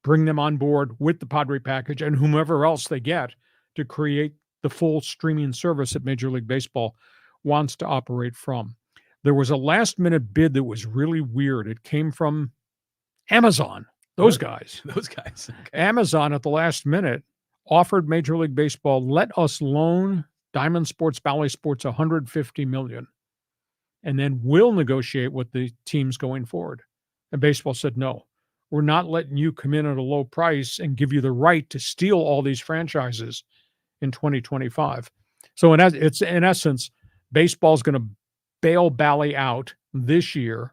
bring them on board with the Padre package and whomever else they get to create the full streaming service that Major League Baseball wants to operate from. There was a last-minute bid that was really weird. It came from Amazon, those guys. Those guys. Okay. Amazon at the last minute offered Major League Baseball, let us loan Diamond Sports, Bally Sports $150 million. And then we'll negotiate with the teams going forward. And baseball said, no, we're not letting you come in at a low price and give you the right to steal all these franchises in 2025. So in essence, baseball's going to bail Bally out this year,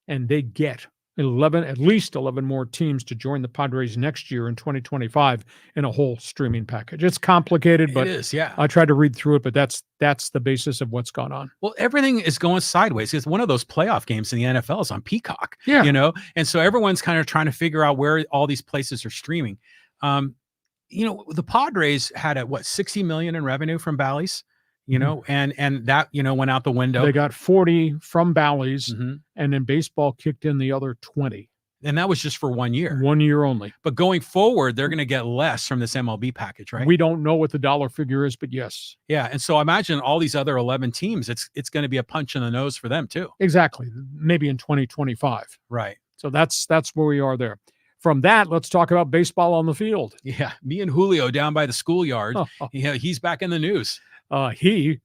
and they get at least 11 more teams to join the Padres next year in 2025 in a whole streaming package. It's complicated, but it is, yeah. I tried to read through it, but that's the basis of what's gone on. Well, everything is going sideways. It's one of those playoff games in the NFL is on Peacock, yeah. And so everyone's kind of trying to figure out where all these places are streaming. The Padres had $60 million in revenue from Bally's. And that, went out the window. They got 40 from Bally's, and then baseball kicked in the other 20. And that was just for 1 year. 1 year only. But going forward, they're going to get less from this MLB package, right? We don't know what the dollar figure is, but yes. Yeah. And so I imagine all these other 11 teams, it's going to be a punch in the nose for them too. Exactly. Maybe in 2025. Right. So that's where we are there. From that, let's talk about baseball on the field. Yeah. Me and Julio down by the schoolyard. He's back in the news.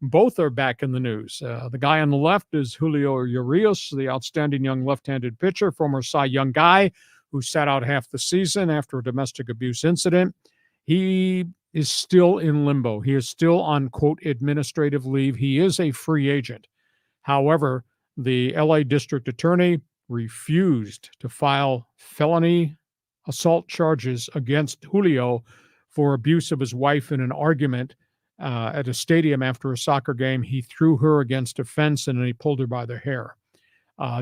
Both are back in the news. The guy on the left is Julio Urias, the outstanding young left-handed pitcher, former Cy Young guy who sat out half the season after a domestic abuse incident. He is still in limbo. He is still on, quote, administrative leave. He is a free agent. However, the LA District Attorney refused to file felony assault charges against Julio for abuse of his wife in an argument at a stadium after a soccer game. He threw her against a fence and then he pulled her by the hair.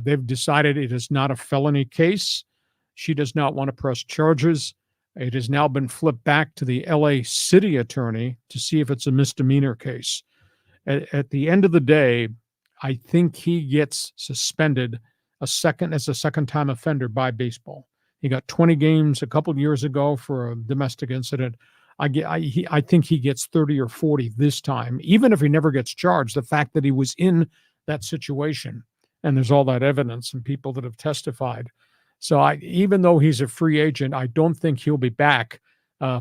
They've decided it is not a felony case. She does not want to press charges. It has now been flipped back to the LA city attorney to see if it's a misdemeanor case. At the end of the day, I think he gets suspended as a second-time offender by baseball. He got 20 games a couple of years ago for a domestic incident. I think he gets 30 or 40 this time, even if he never gets charged. The fact that he was in that situation, and there's all that evidence and people that have testified. So even though he's a free agent, I don't think he'll be back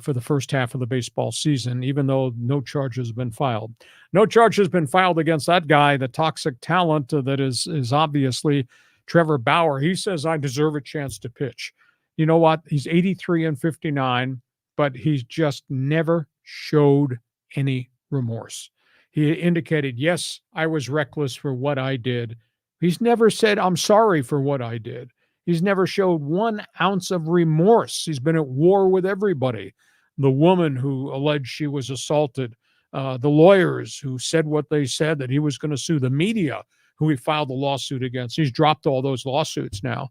for the first half of the baseball season, even though no charge has been filed. No charge has been filed against that guy, the toxic talent that is obviously Trevor Bauer. He says, I deserve a chance to pitch. You know what? He's 83 and 59, but he's just never showed any remorse. He indicated, yes, I was reckless for what I did. He's never said, I'm sorry for what I did. He's never showed 1 ounce of remorse. He's been at war with everybody. The woman who alleged she was assaulted, the lawyers who said what they said, that he was going to sue, the media who he filed a lawsuit against. He's dropped all those lawsuits now.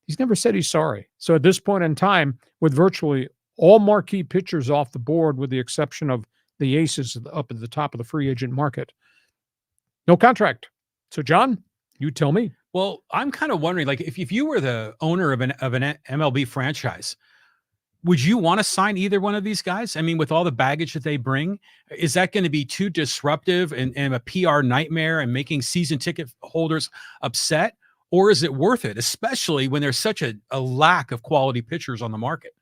He's never said he's sorry. So at this point in time, with virtually all marquee pitchers off the board, with the exception of the aces up at the top of the free agent market, no contract. So, John, you tell me. Well, I'm kind of wondering, like, if you were the owner of an MLB franchise, would you want to sign either one of these guys? I mean, with all the baggage that they bring, is that going to be too disruptive and a PR nightmare and making season ticket holders upset? Or is it worth it, especially when there's such a lack of quality pitchers on the market?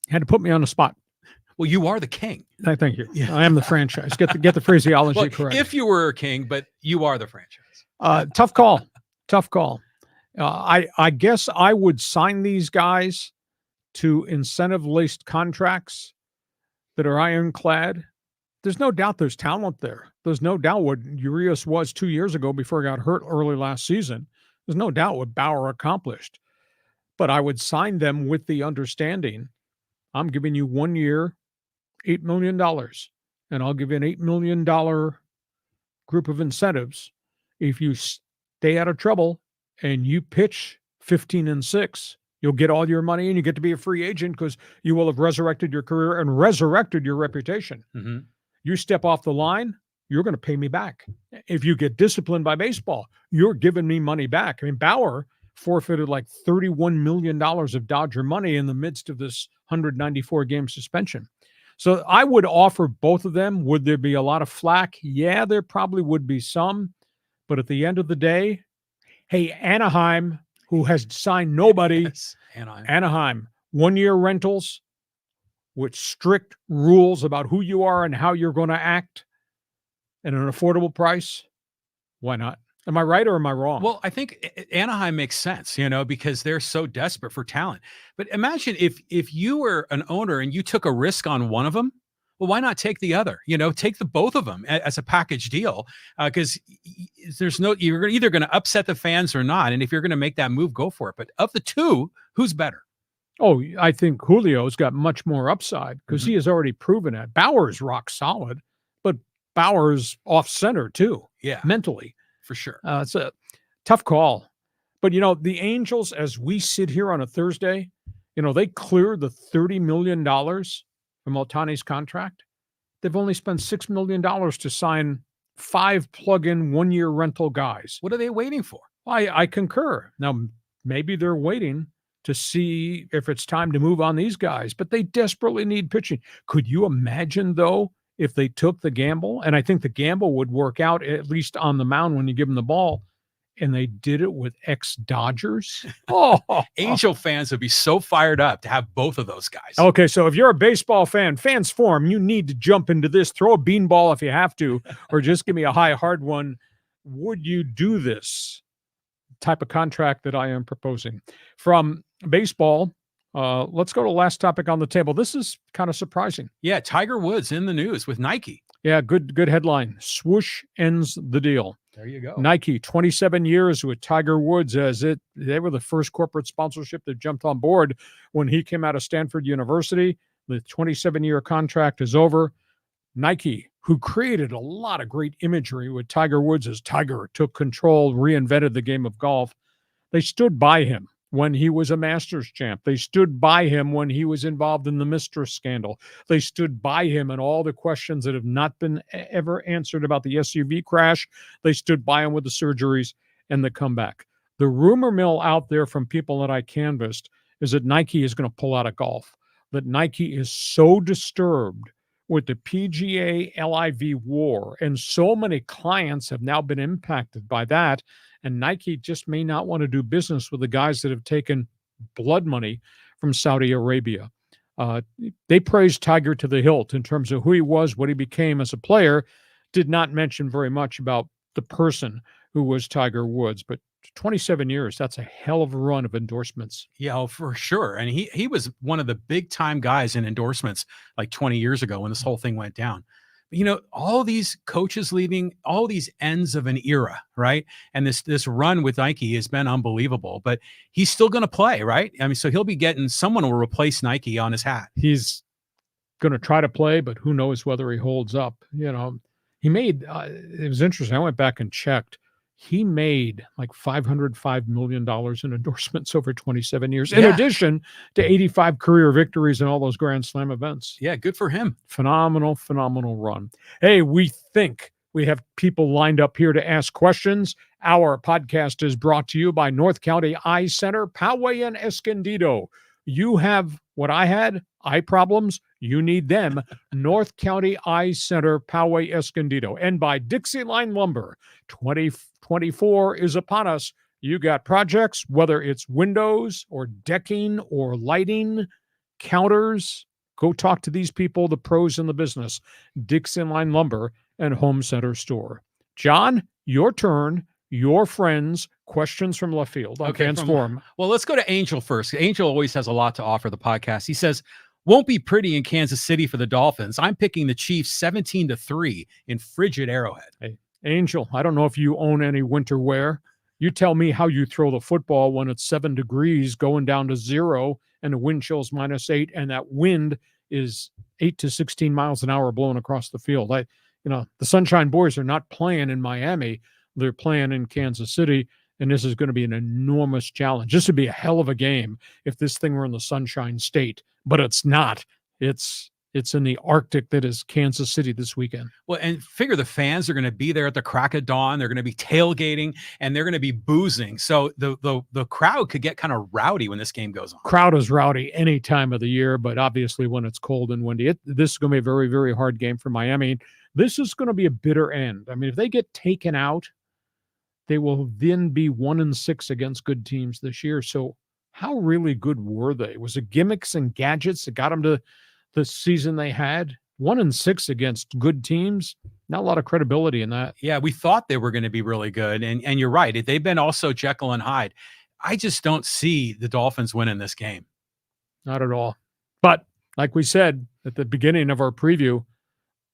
You had to put me on the spot. Well, you are the king. Thank you. Yeah. I am the franchise. Get the phraseology correct. If you were a king, but you are the franchise. Tough call. Tough call. I guess I would sign these guys to incentive-laced contracts that are ironclad. There's no doubt there's talent there. There's no doubt what Urias was 2 years ago before he got hurt early last season. There's no doubt what Bauer accomplished. But I would sign them with the understanding, I'm giving you 1 year, $8 million, and I'll give you an $8 million group of incentives. If you stay out of trouble and you pitch 15-6, you'll get all your money and you get to be a free agent because you will have resurrected your career and resurrected your reputation. Mm-hmm. You step off the line, you're going to pay me back. If you get disciplined by baseball, you're giving me money back. I mean, Bauer forfeited like $31 million of Dodger money in the midst of this 194-game suspension. So I would offer both of them. Would there be a lot of flack? Yeah, there probably would be some. But at the end of the day, hey, Anaheim, who has signed nobody, Yes, Anaheim, 1-year rentals with strict rules about who you are and how you're going to act at an affordable price. Why not? Am I right or am I wrong? Well, I think Anaheim makes sense, because they're so desperate for talent. But imagine if you were an owner and you took a risk on one of them, well, why not take the other? Take the both of them as a package deal, because you're either going to upset the fans or not. And if you're going to make that move, go for it. But of the two, who's better? Oh, I think Julio's got much more upside because he has already proven it. Bauer's rock solid, but Bauer's off center too. Yeah, mentally. For sure. It's a tough call. But, the Angels, as we sit here on a Thursday, they cleared the $30 million from Ohtani's contract. They've only spent $6 million to sign 5 plug-in 1-year rental guys. What are they waiting for? I concur. Now, maybe they're waiting to see if it's time to move on these guys, but they desperately need pitching. Could you imagine, though, if they took the gamble? And I think the gamble would work out, at least on the mound when you give them the ball, and they did it with ex-Dodgers. Angel fans would be so fired up to have both of those guys. Okay, so if you're a baseball fan, Fans Forum, you need to jump into this. Throw a beanball if you have to, or just give me a high, hard one. Would you do this type of contract that I am proposing? From baseball, let's go to the last topic on the table. This is kind of surprising. Yeah, Tiger Woods in the news with Nike. Yeah, good headline. Swoosh ends the deal. There you go. Nike, 27 years with Tiger Woods they were the first corporate sponsorship that jumped on board when he came out of Stanford University. The 27-year contract is over. Nike, who created a lot of great imagery with Tiger Woods as Tiger took control, reinvented the game of golf. They stood by him when he was a Masters champ. They stood by him when he was involved in the mistress scandal. They stood by him in all the questions that have not been ever answered about the SUV crash. They stood by him with the surgeries and the comeback. The rumor mill out there from people that I canvassed is that Nike is going to pull out of golf, that Nike is so disturbed with the PGA LIV war, and so many clients have now been impacted by that, and Nike just may not want to do business with the guys that have taken blood money from Saudi Arabia. They praised Tiger to the hilt in terms of who he was, what he became as a player, did not mention very much about the person who was Tiger Woods, but 27 years, that's a hell of a run of endorsements. Yeah, for sure. And he was one of the big time guys in endorsements like 20 years ago when this whole thing went down. But, all these coaches leaving, all these ends of an era, right? And this run with Nike has been unbelievable, but he's still going to play, right? I mean, so he'll be getting, someone will replace Nike on his hat. He's going to try to play, but who knows whether he holds up. He made, it was interesting. I went back and checked. He made like $505 million in endorsements over 27 years, in addition to 85 career victories in all those Grand Slam events. Yeah, good for him. Phenomenal run. Hey, we think we have people lined up here to ask questions. Our podcast is brought to you by North County Eye Center, Poway and Escondido. You have what I had, eye problems. You need them. North County Eye Center, Poway, Escondido. And by DIXIELINE Lumber. 2024 is upon us. You got projects, whether it's windows or decking or lighting, counters. Go talk to these people, the pros in the business. DIXIELINE Lumber and Home Center Store. John, your turn. Your friends, questions from left field on Fans Forum. Well, let's go to Angel first. Angel always has a lot to offer the podcast. He says, won't be pretty in Kansas City for the Dolphins. I'm picking the Chiefs 17-3 in frigid Arrowhead. Hey, Angel, I don't know if you own any winter wear. You tell me how you throw the football when it's 7 degrees going down to 0 and the wind chill's -8 and that wind is 8 to 16 miles an hour blowing across the field. The Sunshine Boys are not playing in Miami. They're playing in Kansas City, and this is going to be an enormous challenge. This would be a hell of a game if this thing were in the Sunshine State, but it's not. It's It's in the Arctic that is Kansas City this weekend. Well, and figure the fans are going to be there at the crack of dawn. They're going to be tailgating and they're going to be boozing. So the crowd could get kind of rowdy when this game goes on. Crowd is rowdy any time of the year, but obviously when it's cold and windy, this is going to be a very, very hard game for Miami. This is going to be a bitter end. I mean, if they get taken out, they will then be 1-6 against good teams this year. So how really good were they? Was it gimmicks and gadgets that got them to the season they had? 1-6 against good teams. Not a lot of credibility in that. Yeah, we thought they were going to be really good. And you're right. They've been also Jekyll and Hyde. I just don't see the Dolphins winning this game. Not at all. But like we said at the beginning of our preview,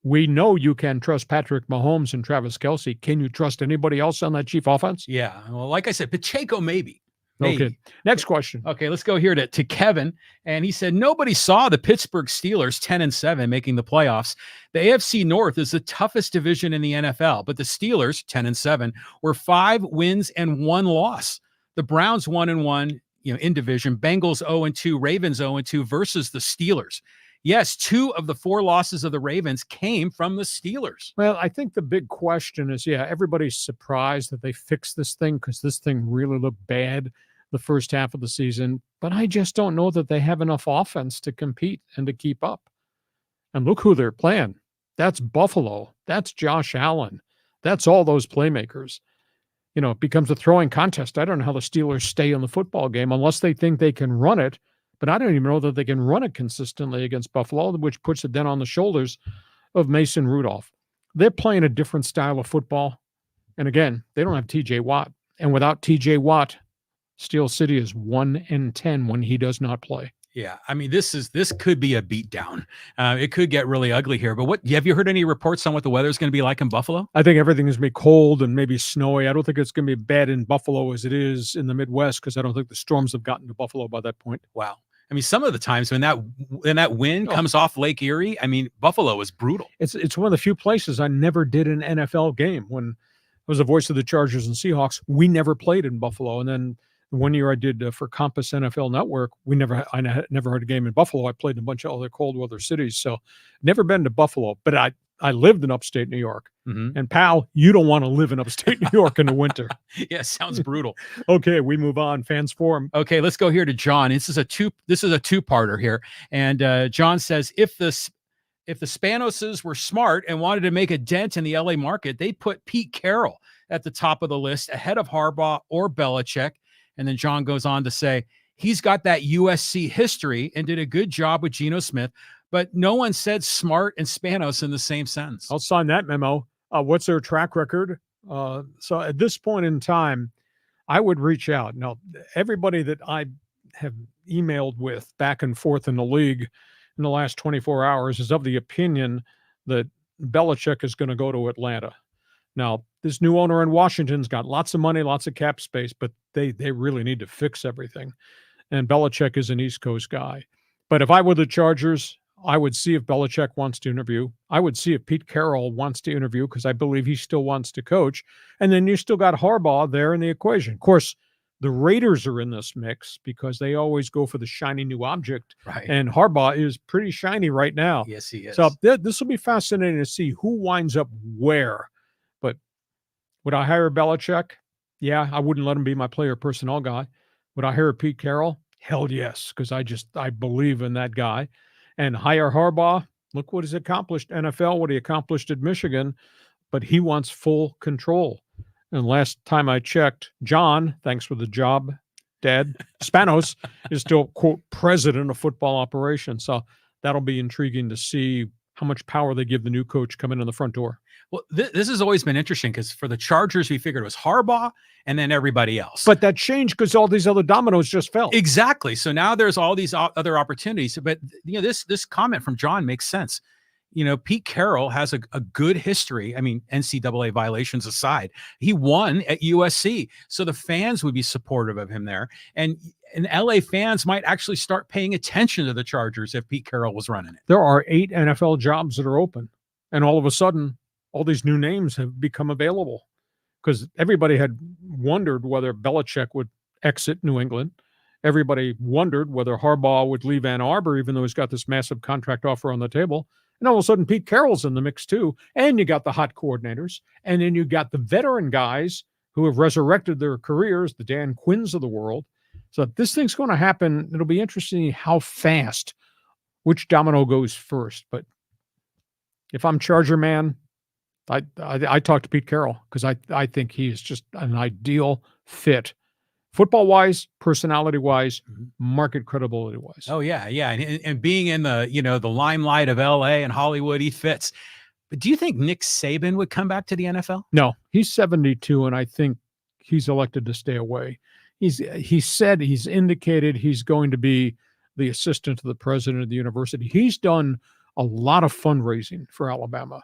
we know you can trust Patrick Mahomes and Travis Kelce. Can you trust anybody else on that Chief offense? Yeah. Well, like I said, Pacheco, maybe. Okay. Next question. Okay, let's go here to Kevin. And he said, nobody saw the Pittsburgh Steelers 10-7 making the playoffs. The AFC North is the toughest division in the NFL, but the Steelers 10-7 were 5 wins and 1 loss. The Browns 1-1, in division. Bengals 0-2, Ravens 0-2 versus the Steelers. Yes, 2 of the 4 losses of the Ravens came from the Steelers. Well, I think the big question is, everybody's surprised that they fixed this thing because this thing really looked bad the first half of the season. But I just don't know that they have enough offense to compete and to keep up. And look who they're playing. That's Buffalo. That's Josh Allen. That's all those playmakers. It becomes a throwing contest. I don't know how the Steelers stay in the football game unless they think they can run it. But I don't even know that they can run it consistently against Buffalo, which puts it then on the shoulders of Mason Rudolph. They're playing a different style of football. And again, they don't have TJ Watt. And without TJ Watt, Steel City is 1-10 when he does not play. Yeah, I mean, this could be a beatdown. It could get really ugly here. But have you heard any reports on what the weather is going to be like in Buffalo? I think everything is going to be cold and maybe snowy. I don't think it's going to be bad in Buffalo as it is in the Midwest because I don't think the storms have gotten to Buffalo by that point. Wow. I mean, some of the times when that wind comes off Lake Erie, I mean, Buffalo is brutal. It's one of the few places I never did an NFL game. When I was the voice of the Chargers and Seahawks, we never played in Buffalo. And then one year I did for Compass NFL Network, I never had a game in Buffalo. I played in a bunch of other cold weather cities. So never been to Buffalo, but I lived in upstate New York. Mm-hmm. And pal, you don't want to live in upstate New York in the winter. Yeah, sounds brutal. Okay, we move on. Fans Forum. Okay, let's go here to John. This is a two-parter here. And John says, if the Spanoses were smart and wanted to make a dent in the LA market, they put Pete Carroll at the top of the list ahead of Harbaugh or Belichick. And then John goes on to say, he's got that USC history and did a good job with Geno Smith, but no one said smart and Spanos in the same sentence. I'll sign that memo. What's their track record? So at this point in time, I would reach out. Now, everybody that I have emailed with back and forth in the league in the last 24 hours is of the opinion that Belichick is going to go to Atlanta. Now, this new owner in Washington's got lots of money, lots of cap space, but they really need to fix everything. And Belichick is an East Coast guy. But if I were the Chargers, I would see if Belichick wants to interview. I would see if Pete Carroll wants to interview because I believe he still wants to coach. And then you still got Harbaugh there in the equation. Of course, the Raiders are in this mix because they always go for the shiny new object. Right. And Harbaugh is pretty shiny right now. Yes, he is. So this will be fascinating to see who winds up where. But would I hire Belichick? Yeah, I wouldn't let him be my player personnel guy. Would I hire Pete Carroll? Hell yes, because I believe in that guy. And hire Harbaugh. Look what he's accomplished. NFL, what he accomplished at Michigan. But he wants full control. And last time I checked, John, thanks for the job, Dad, Spanos is still, quote, president of football operations. So that'll be intriguing to see how much power they give the new coach coming in the front door. Well, this has always been interesting because for the Chargers, we figured it was Harbaugh and then everybody else. But that changed because all these other dominoes just fell. Exactly. So now there's all these other opportunities. But this comment from John makes sense. Pete Carroll has a good history. I mean, NCAA violations aside, he won at USC. So the fans would be supportive of him there. And LA fans might actually start paying attention to the Chargers if Pete Carroll was running it. There are 8 NFL jobs that are open. And all of a sudden, all these new names have become available because everybody had wondered whether Belichick would exit New England Everybody wondered whether Harbaugh would leave Ann Arbor, even though he's got this massive contract offer on the table. And all of a sudden, Pete Carroll's in the mix too. And you got the hot coordinators. And then you got the veteran guys who have resurrected their careers, the Dan Quinns of the world. So this thing's going to happen. It'll be interesting how fast which domino goes first. But if I'm Charger man, I talk to Pete Carroll because I think he is just an ideal fit, football-wise, personality-wise, market credibility-wise. Oh yeah, and being in the the limelight of L.A. and Hollywood, he fits. But do you think Nick Saban would come back to the NFL? No, he's 72, and I think he's elected to stay away. He's indicated he's going to be the assistant to the president of the university. He's done a lot of fundraising for Alabama,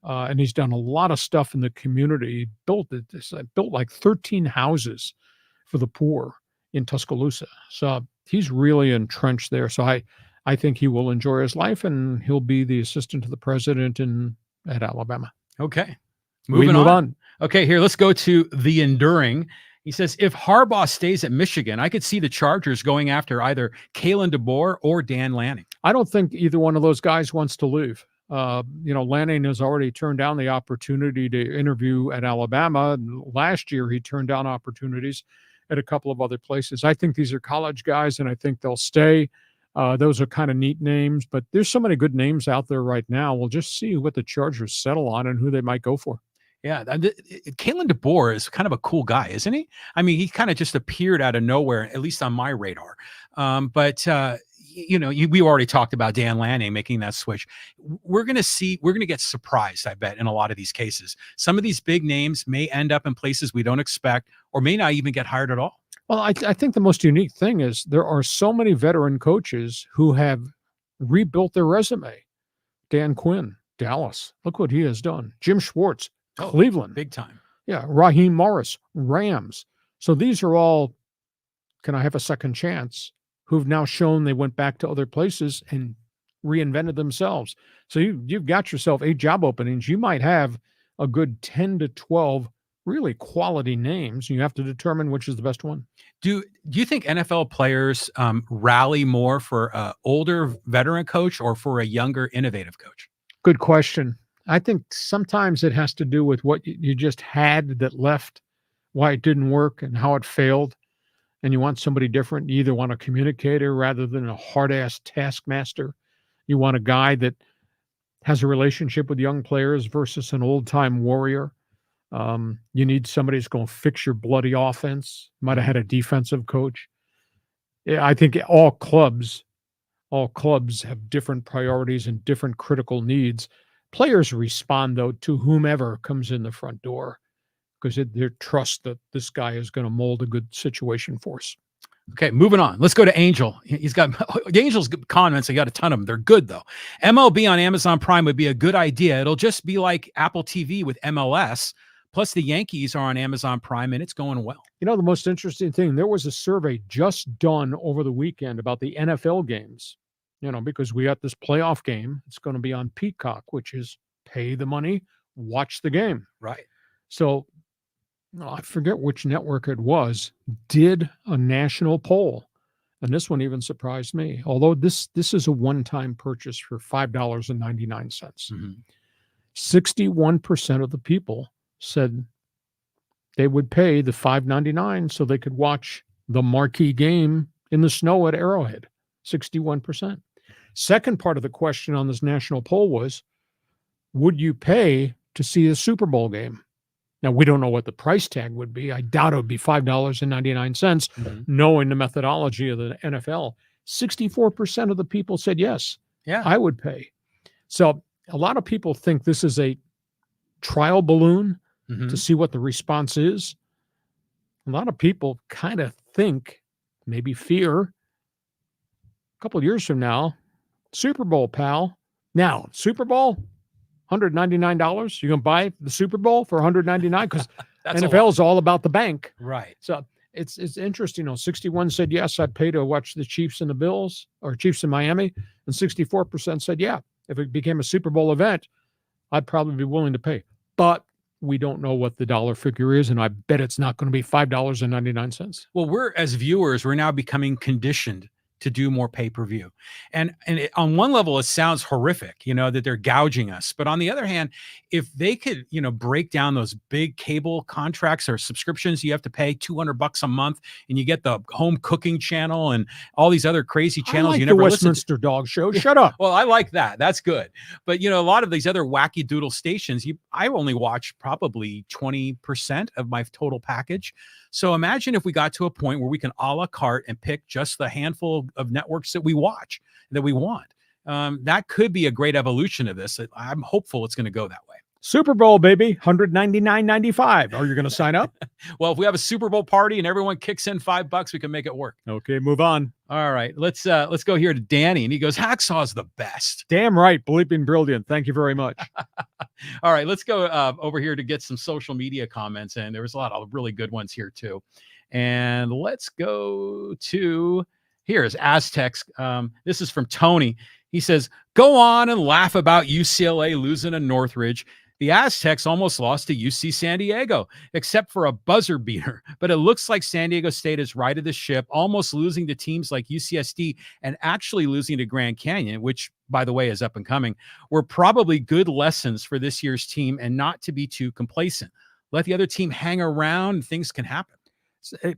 and he's done a lot of stuff in the community. He built like 13 houses for the poor in Tuscaloosa. So he's really entrenched there. So I think he will enjoy his life, and he'll be the assistant to the president at Alabama. Okay. Move on. Okay, here, let's go to the enduring. He says, if Harbaugh stays at Michigan, I could see the Chargers going after either Kalen DeBoer or Dan Lanning. I don't think either one of those guys wants to leave. Lanning has already turned down the opportunity to interview at Alabama. Last year, he turned down opportunities at a couple of other places. I think these are college guys, and I think they'll stay. Those are kind of neat names, but there's so many good names out there right now. We'll just see what the Chargers settle on and who they might go for. Yeah, Kalen DeBoer is kind of a cool guy, isn't he? I mean, he kind of just appeared out of nowhere, at least on my radar. We already talked about Dan Lanning making that switch. We're going to get surprised, I bet, in a lot of these cases. Some of these big names may end up in places we don't expect or may not even get hired at all. Well, I think the most unique thing is there are so many veteran coaches who have rebuilt their resume. Dan Quinn, Dallas. Look what he has done. Jim Schwartz, Cleveland. Big time. Yeah. Raheem Morris, Rams. So these are all, can I have a second chance, who've now shown they went back to other places and reinvented themselves. So you've got yourself 8 job openings. You might have a good 10 to 12 really quality names. You have to determine which is the best one. Do you think NFL players rally more for an older veteran coach or for a younger innovative coach? Good question. I think sometimes it has to do with what you just had that left, why it didn't work and how it failed. And you want somebody different. You either want a communicator rather than a hard-ass taskmaster. You want a guy that has a relationship with young players versus an old-time warrior. You need somebody who's going to fix your bloody offense. Might have had a defensive coach. I think all clubs have different priorities and different critical needs. Players respond, though, to whomever comes in the front door because they trust that this guy is going to mold a good situation for us. Okay, moving on. Let's go to Angel. He's got the Angel's comments. He got a ton of them. They're good, though. MLB on Amazon Prime would be a good idea. It'll just be like Apple TV with MLS. Plus, the Yankees are on Amazon Prime, and it's going well. You know, the most interesting thing, there was a survey just done over the weekend about the NFL games, because we got this playoff game. It's going to be on Peacock, which is pay the money, watch the game. Right. So I forget which network it was, did a national poll. And this one even surprised me, although this is a one-time purchase for $5.99. 61% of the people said they would pay the $5.99 so they could watch the marquee game in the snow at Arrowhead. 61%. Second part of the question on this national poll was, would you pay to see a Super Bowl game? Now, we don't know what the price tag would be. I doubt it would be $5.99, knowing the methodology of the NFL. 64% of the people said yes. Yeah, I would pay. So a lot of people think this is a trial balloon to see what the response is. A lot of people kind of think, maybe fear, a couple of years from now, Super Bowl, pal. Now, Super Bowl, $199. You're going to buy the Super Bowl for $199 because NFL is all about the bank. Right. So it's interesting. 61 said, yes, I'd pay to watch the Chiefs and the Bills or Chiefs in Miami. And 64% said, yeah, if it became a Super Bowl event, I'd probably be willing to pay. But we don't know what the dollar figure is, and I bet it's not going to be $5.99. Well, we're as viewers, we're now becoming conditioned to do more pay-per-view. And on one level, it sounds horrific, that they're gouging us. But on the other hand, if they could, break down those big cable contracts or subscriptions, you have to pay $200 a month and you get the home cooking channel and all these other crazy channels you never listen to. Westminster Dog Show. Shut up. Well, I like that. That's good. But, a lot of these other wacky doodle stations, I only watch probably 20% of my total package. So imagine if we got to a point where we can a la carte and pick just the handful of networks that we watch, that we want. That could be a great evolution of this. I'm hopeful it's going to go that way. Super Bowl, baby, $199.95. Are you going to sign up? Well, if we have a Super Bowl party and everyone kicks in $5, we can make it work. Okay, move on. All right, let's go here to Danny, and he goes, Hacksaw's the best. Damn right, bleeping brilliant. Thank you very much. All right, let's go over here to get some social media comments, and there was a lot of really good ones here too. And let's go to here's Aztecs. This is from Tony. He says, "Go on and laugh about UCLA losing to Northridge. The Aztecs almost lost to UC San Diego, except for a buzzer beater. But it looks like San Diego State has righted the ship, almost losing to teams like UCSD and actually losing to Grand Canyon, which, by the way, is up and coming, were probably good lessons for this year's team and not to be too complacent. Let the other team hang around and things can happen."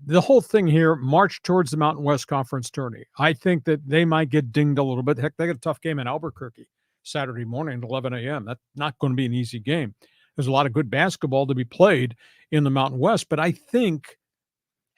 The whole thing here, march towards the Mountain West Conference tourney. I think that they might get dinged a little bit. Heck, they got a tough game in Albuquerque Saturday morning at 11 a.m. That's not going to be an easy game. There's a lot of good basketball to be played in the Mountain West, but I think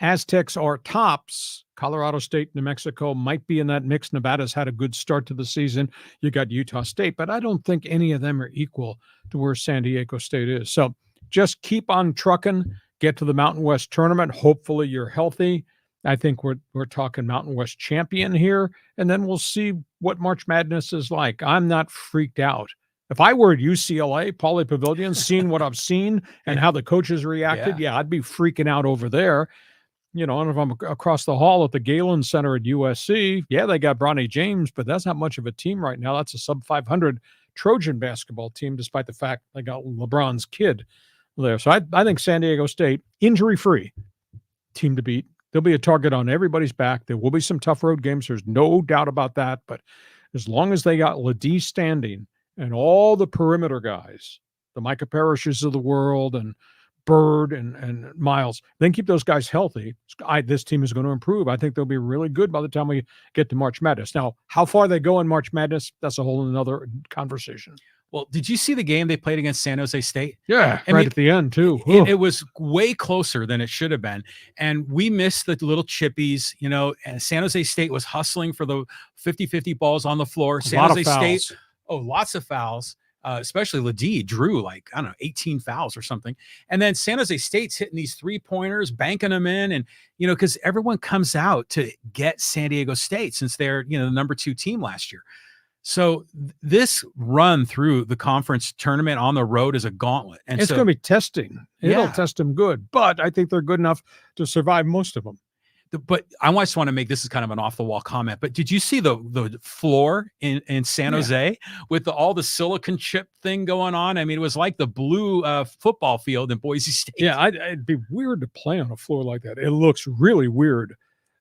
Aztecs are tops. Colorado State, New Mexico might be in that mix. Nevada's had a good start to the season. You got Utah State, but I don't think any of them are equal to where San Diego State is. So just keep on trucking, get to the Mountain West tournament. Hopefully you're healthy. I think we're talking Mountain West champion here, and then we'll see what March Madness is like. I'm not freaked out. If I were at UCLA, Pauley Pavilion, seeing what I've seen and how the coaches reacted, I'd be freaking out over there. And if I'm across the hall at the Galen Center at USC, they got Bronny James, but that's not much of a team right now. That's a sub-500 Trojan basketball team, despite the fact they got LeBron's kid there. So I think San Diego State, injury-free team to beat. There'll be a target on everybody's back. There will be some tough road games. There's no doubt about that. But as long as they got Ledee standing and all the perimeter guys, the Micah Parishes of the world and Bird and Miles, then keep those guys healthy, this team is going to improve. I think they'll be really good by the time we get to March Madness. Now, how far they go in March Madness, that's a whole another conversation. Well, did you see the game they played against San Jose State? Yeah, right at the end, too. It was way closer than it should have been. And we missed the little chippies, and San Jose State was hustling for the 50-50 balls on the floor. San Jose State, lots of fouls, especially Ledee drew 18 fouls or something. And then San Jose State's hitting these three-pointers, banking them in. And, because everyone comes out to get San Diego State since they're, the number 2 team last year. So this run through the conference tournament on the road is a gauntlet. And it's going to be testing. It'll test them good, but I think they're good enough to survive most of them. But I just want to make, this is kind of an off-the-wall comment, but did you see the floor in San Jose with all the silicon chip thing going on? I mean, it was like the blue football field in Boise State. Yeah, it'd be weird to play on a floor like that. It looks really weird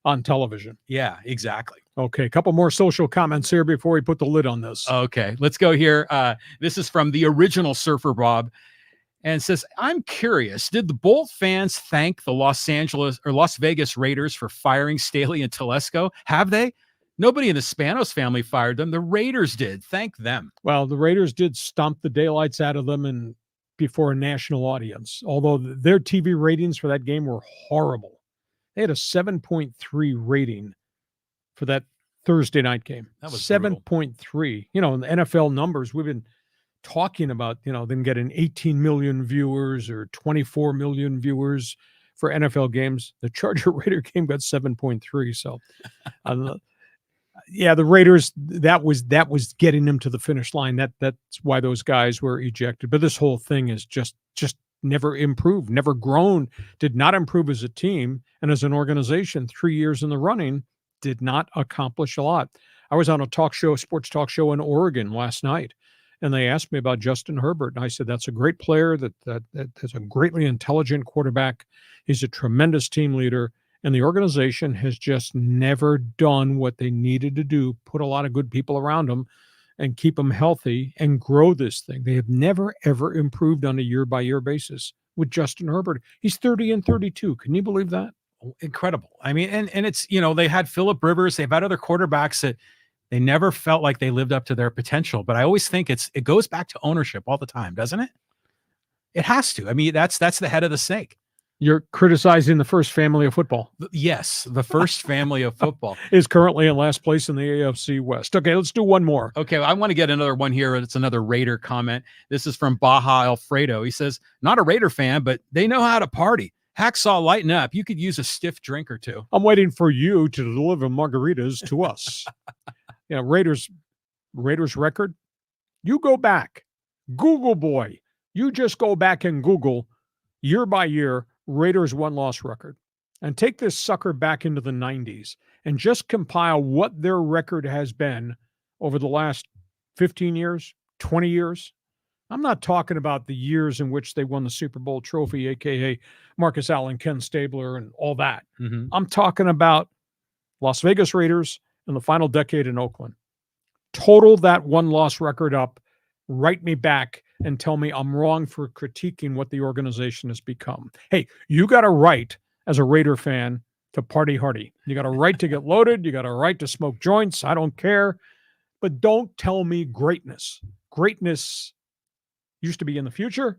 on television. Yeah, exactly. Okay, a couple more social comments here before we put the lid on this. Okay, let's go here. This is from the original Surfer Bob, and says, "I'm curious, did the Bolt fans thank the Las Vegas Raiders for firing Staley and Telesco? Have they? Nobody in the Spanos family fired them. The Raiders did. Thank them." Well, the Raiders did stomp the daylights out of them and before a national audience, although their TV ratings for that game were horrible. They had a 7.3 rating for that Thursday night game. That was 7.3. In the NFL numbers, we've been talking about, them getting 18 million viewers or 24 million viewers for NFL games. The Charger Raider game got 7.3. So, the Raiders, that was getting them to the finish line. That's why those guys were ejected. But this whole thing is just never improved, never grown, did not improve as a team. And as an organization, 3 years in the running, did not accomplish a lot. I was on a sports talk show in Oregon last night, and they asked me about Justin Herbert. And I said, that's a great player, that is a greatly intelligent quarterback. He's a tremendous team leader. And the organization has just never done what they needed to do, put a lot of good people around them and keep them healthy and grow this thing. They have never, ever improved on a year-by-year basis with Justin Herbert. He's 30 and 32. Can you believe that? Incredible. I mean, and it's, they had Phillip Rivers, they've had other quarterbacks that they never felt like they lived up to their potential. But I always think it goes back to ownership all the time, doesn't it? It has to. I mean, that's the head of the snake. You're criticizing the first family of football. Yes, the first family of football is currently in last place in the AFC West. Okay, let's do one more. Okay, I want to get another one here. It's another Raider comment. This is from Baja Alfredo. He says, not a Raider fan, but they know how to party. Hacksaw, lighten up. You could use a stiff drink or two. I'm waiting for you to deliver margaritas to us. Raiders record. You go back. Google boy. You just go back and Google year by year Raiders one-loss record and take this sucker back into the 90s and just compile what their record has been over the last 15 years, 20 years. I'm not talking about the years in which they won the Super Bowl trophy, a.k.a. Marcus Allen, Ken Stabler, and all that. Mm-hmm. I'm talking about Las Vegas Raiders in the final decade in Oakland. Total that one-loss record up, write me back, and tell me I'm wrong for critiquing what the organization has become. Hey, you got a right as a Raider fan to party hardy. You got a right to get loaded. You got a right to smoke joints. I don't care. But don't tell me greatness. Greatness used to be in the future.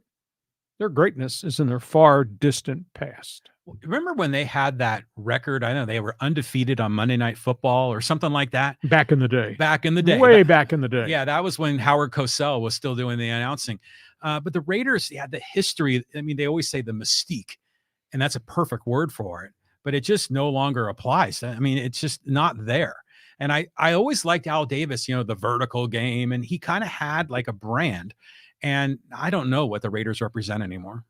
Their greatness is in their far distant past. Remember when they had that record? I know they were undefeated on Monday Night Football or something like that. Back in the day. Way back in the day. Yeah, that was when Howard Cosell was still doing the announcing. But the Raiders had the history. I mean, they always say the mystique, and that's a perfect word for it. But it just no longer applies. I mean, it's just not there. And I always liked Al Davis, the vertical game, and he kind of had like a brand. And I don't know what the Raiders represent anymore.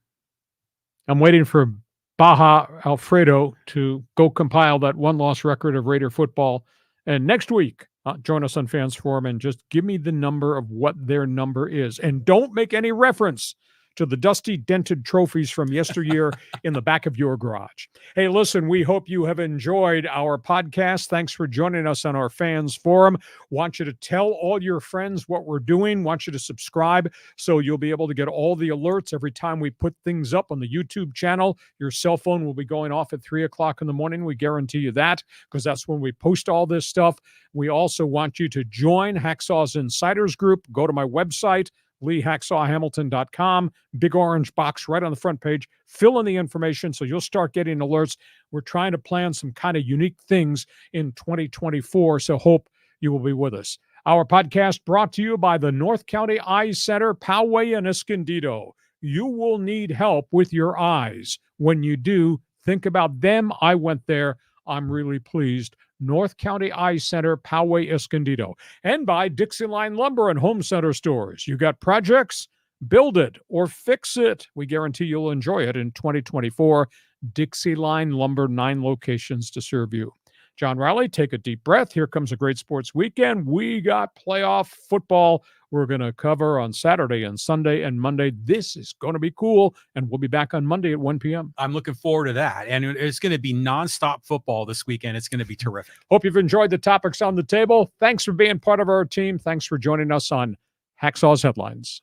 I'm waiting for Baja Alfredo to go compile that one-loss record of Raider football. And next week, join us on Fans Forum and just give me the number of what their number is. And don't make any reference to the dusty, dented trophies from yesteryear in the back of your garage. Hey, listen, we hope you have enjoyed our podcast. Thanks for joining us on our Fans Forum. Want you to tell all your friends what we're doing. Want you to subscribe so you'll be able to get all the alerts every time we put things up on the YouTube channel. Your cell phone will be going off at 3 o'clock in the morning. We guarantee you that, because that's when we post all this stuff. We also want you to join Hacksaw's Insiders Group. Go to my website, LeeHacksawHamilton.com. Big orange box right on the front page. Fill in the information so you'll start getting alerts. We're trying to plan some kind of unique things in 2024, so hope you will be with us. Our podcast brought to you by the North County Eye Center, Poway and Escondido. You will need help with your eyes. When you do, think about them. I went there. I'm really pleased. North County Eye Center, Poway, Escondido. And by DIXIELINE Lumber and Home Center Stores. You got projects? Build it or fix it. We guarantee you'll enjoy it in 2024. DIXIELINE Lumber, 9 locations to serve you. John Riley, take a deep breath. Here comes a great sports weekend. We got playoff football we're going to cover on Saturday and Sunday and Monday. This is going to be cool, and we'll be back on Monday at 1 p.m. I'm looking forward to that, and it's going to be nonstop football this weekend. It's going to be terrific. Hope you've enjoyed the topics on the table. Thanks for being part of our team. Thanks for joining us on Hacksaw's Headlines.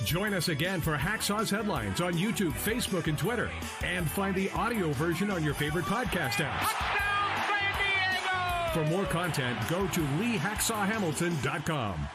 Join us again for Hacksaw's Headlines on YouTube, Facebook, and Twitter. And find the audio version on your favorite podcast apps. For more content, go to LeeHacksawHamilton.com.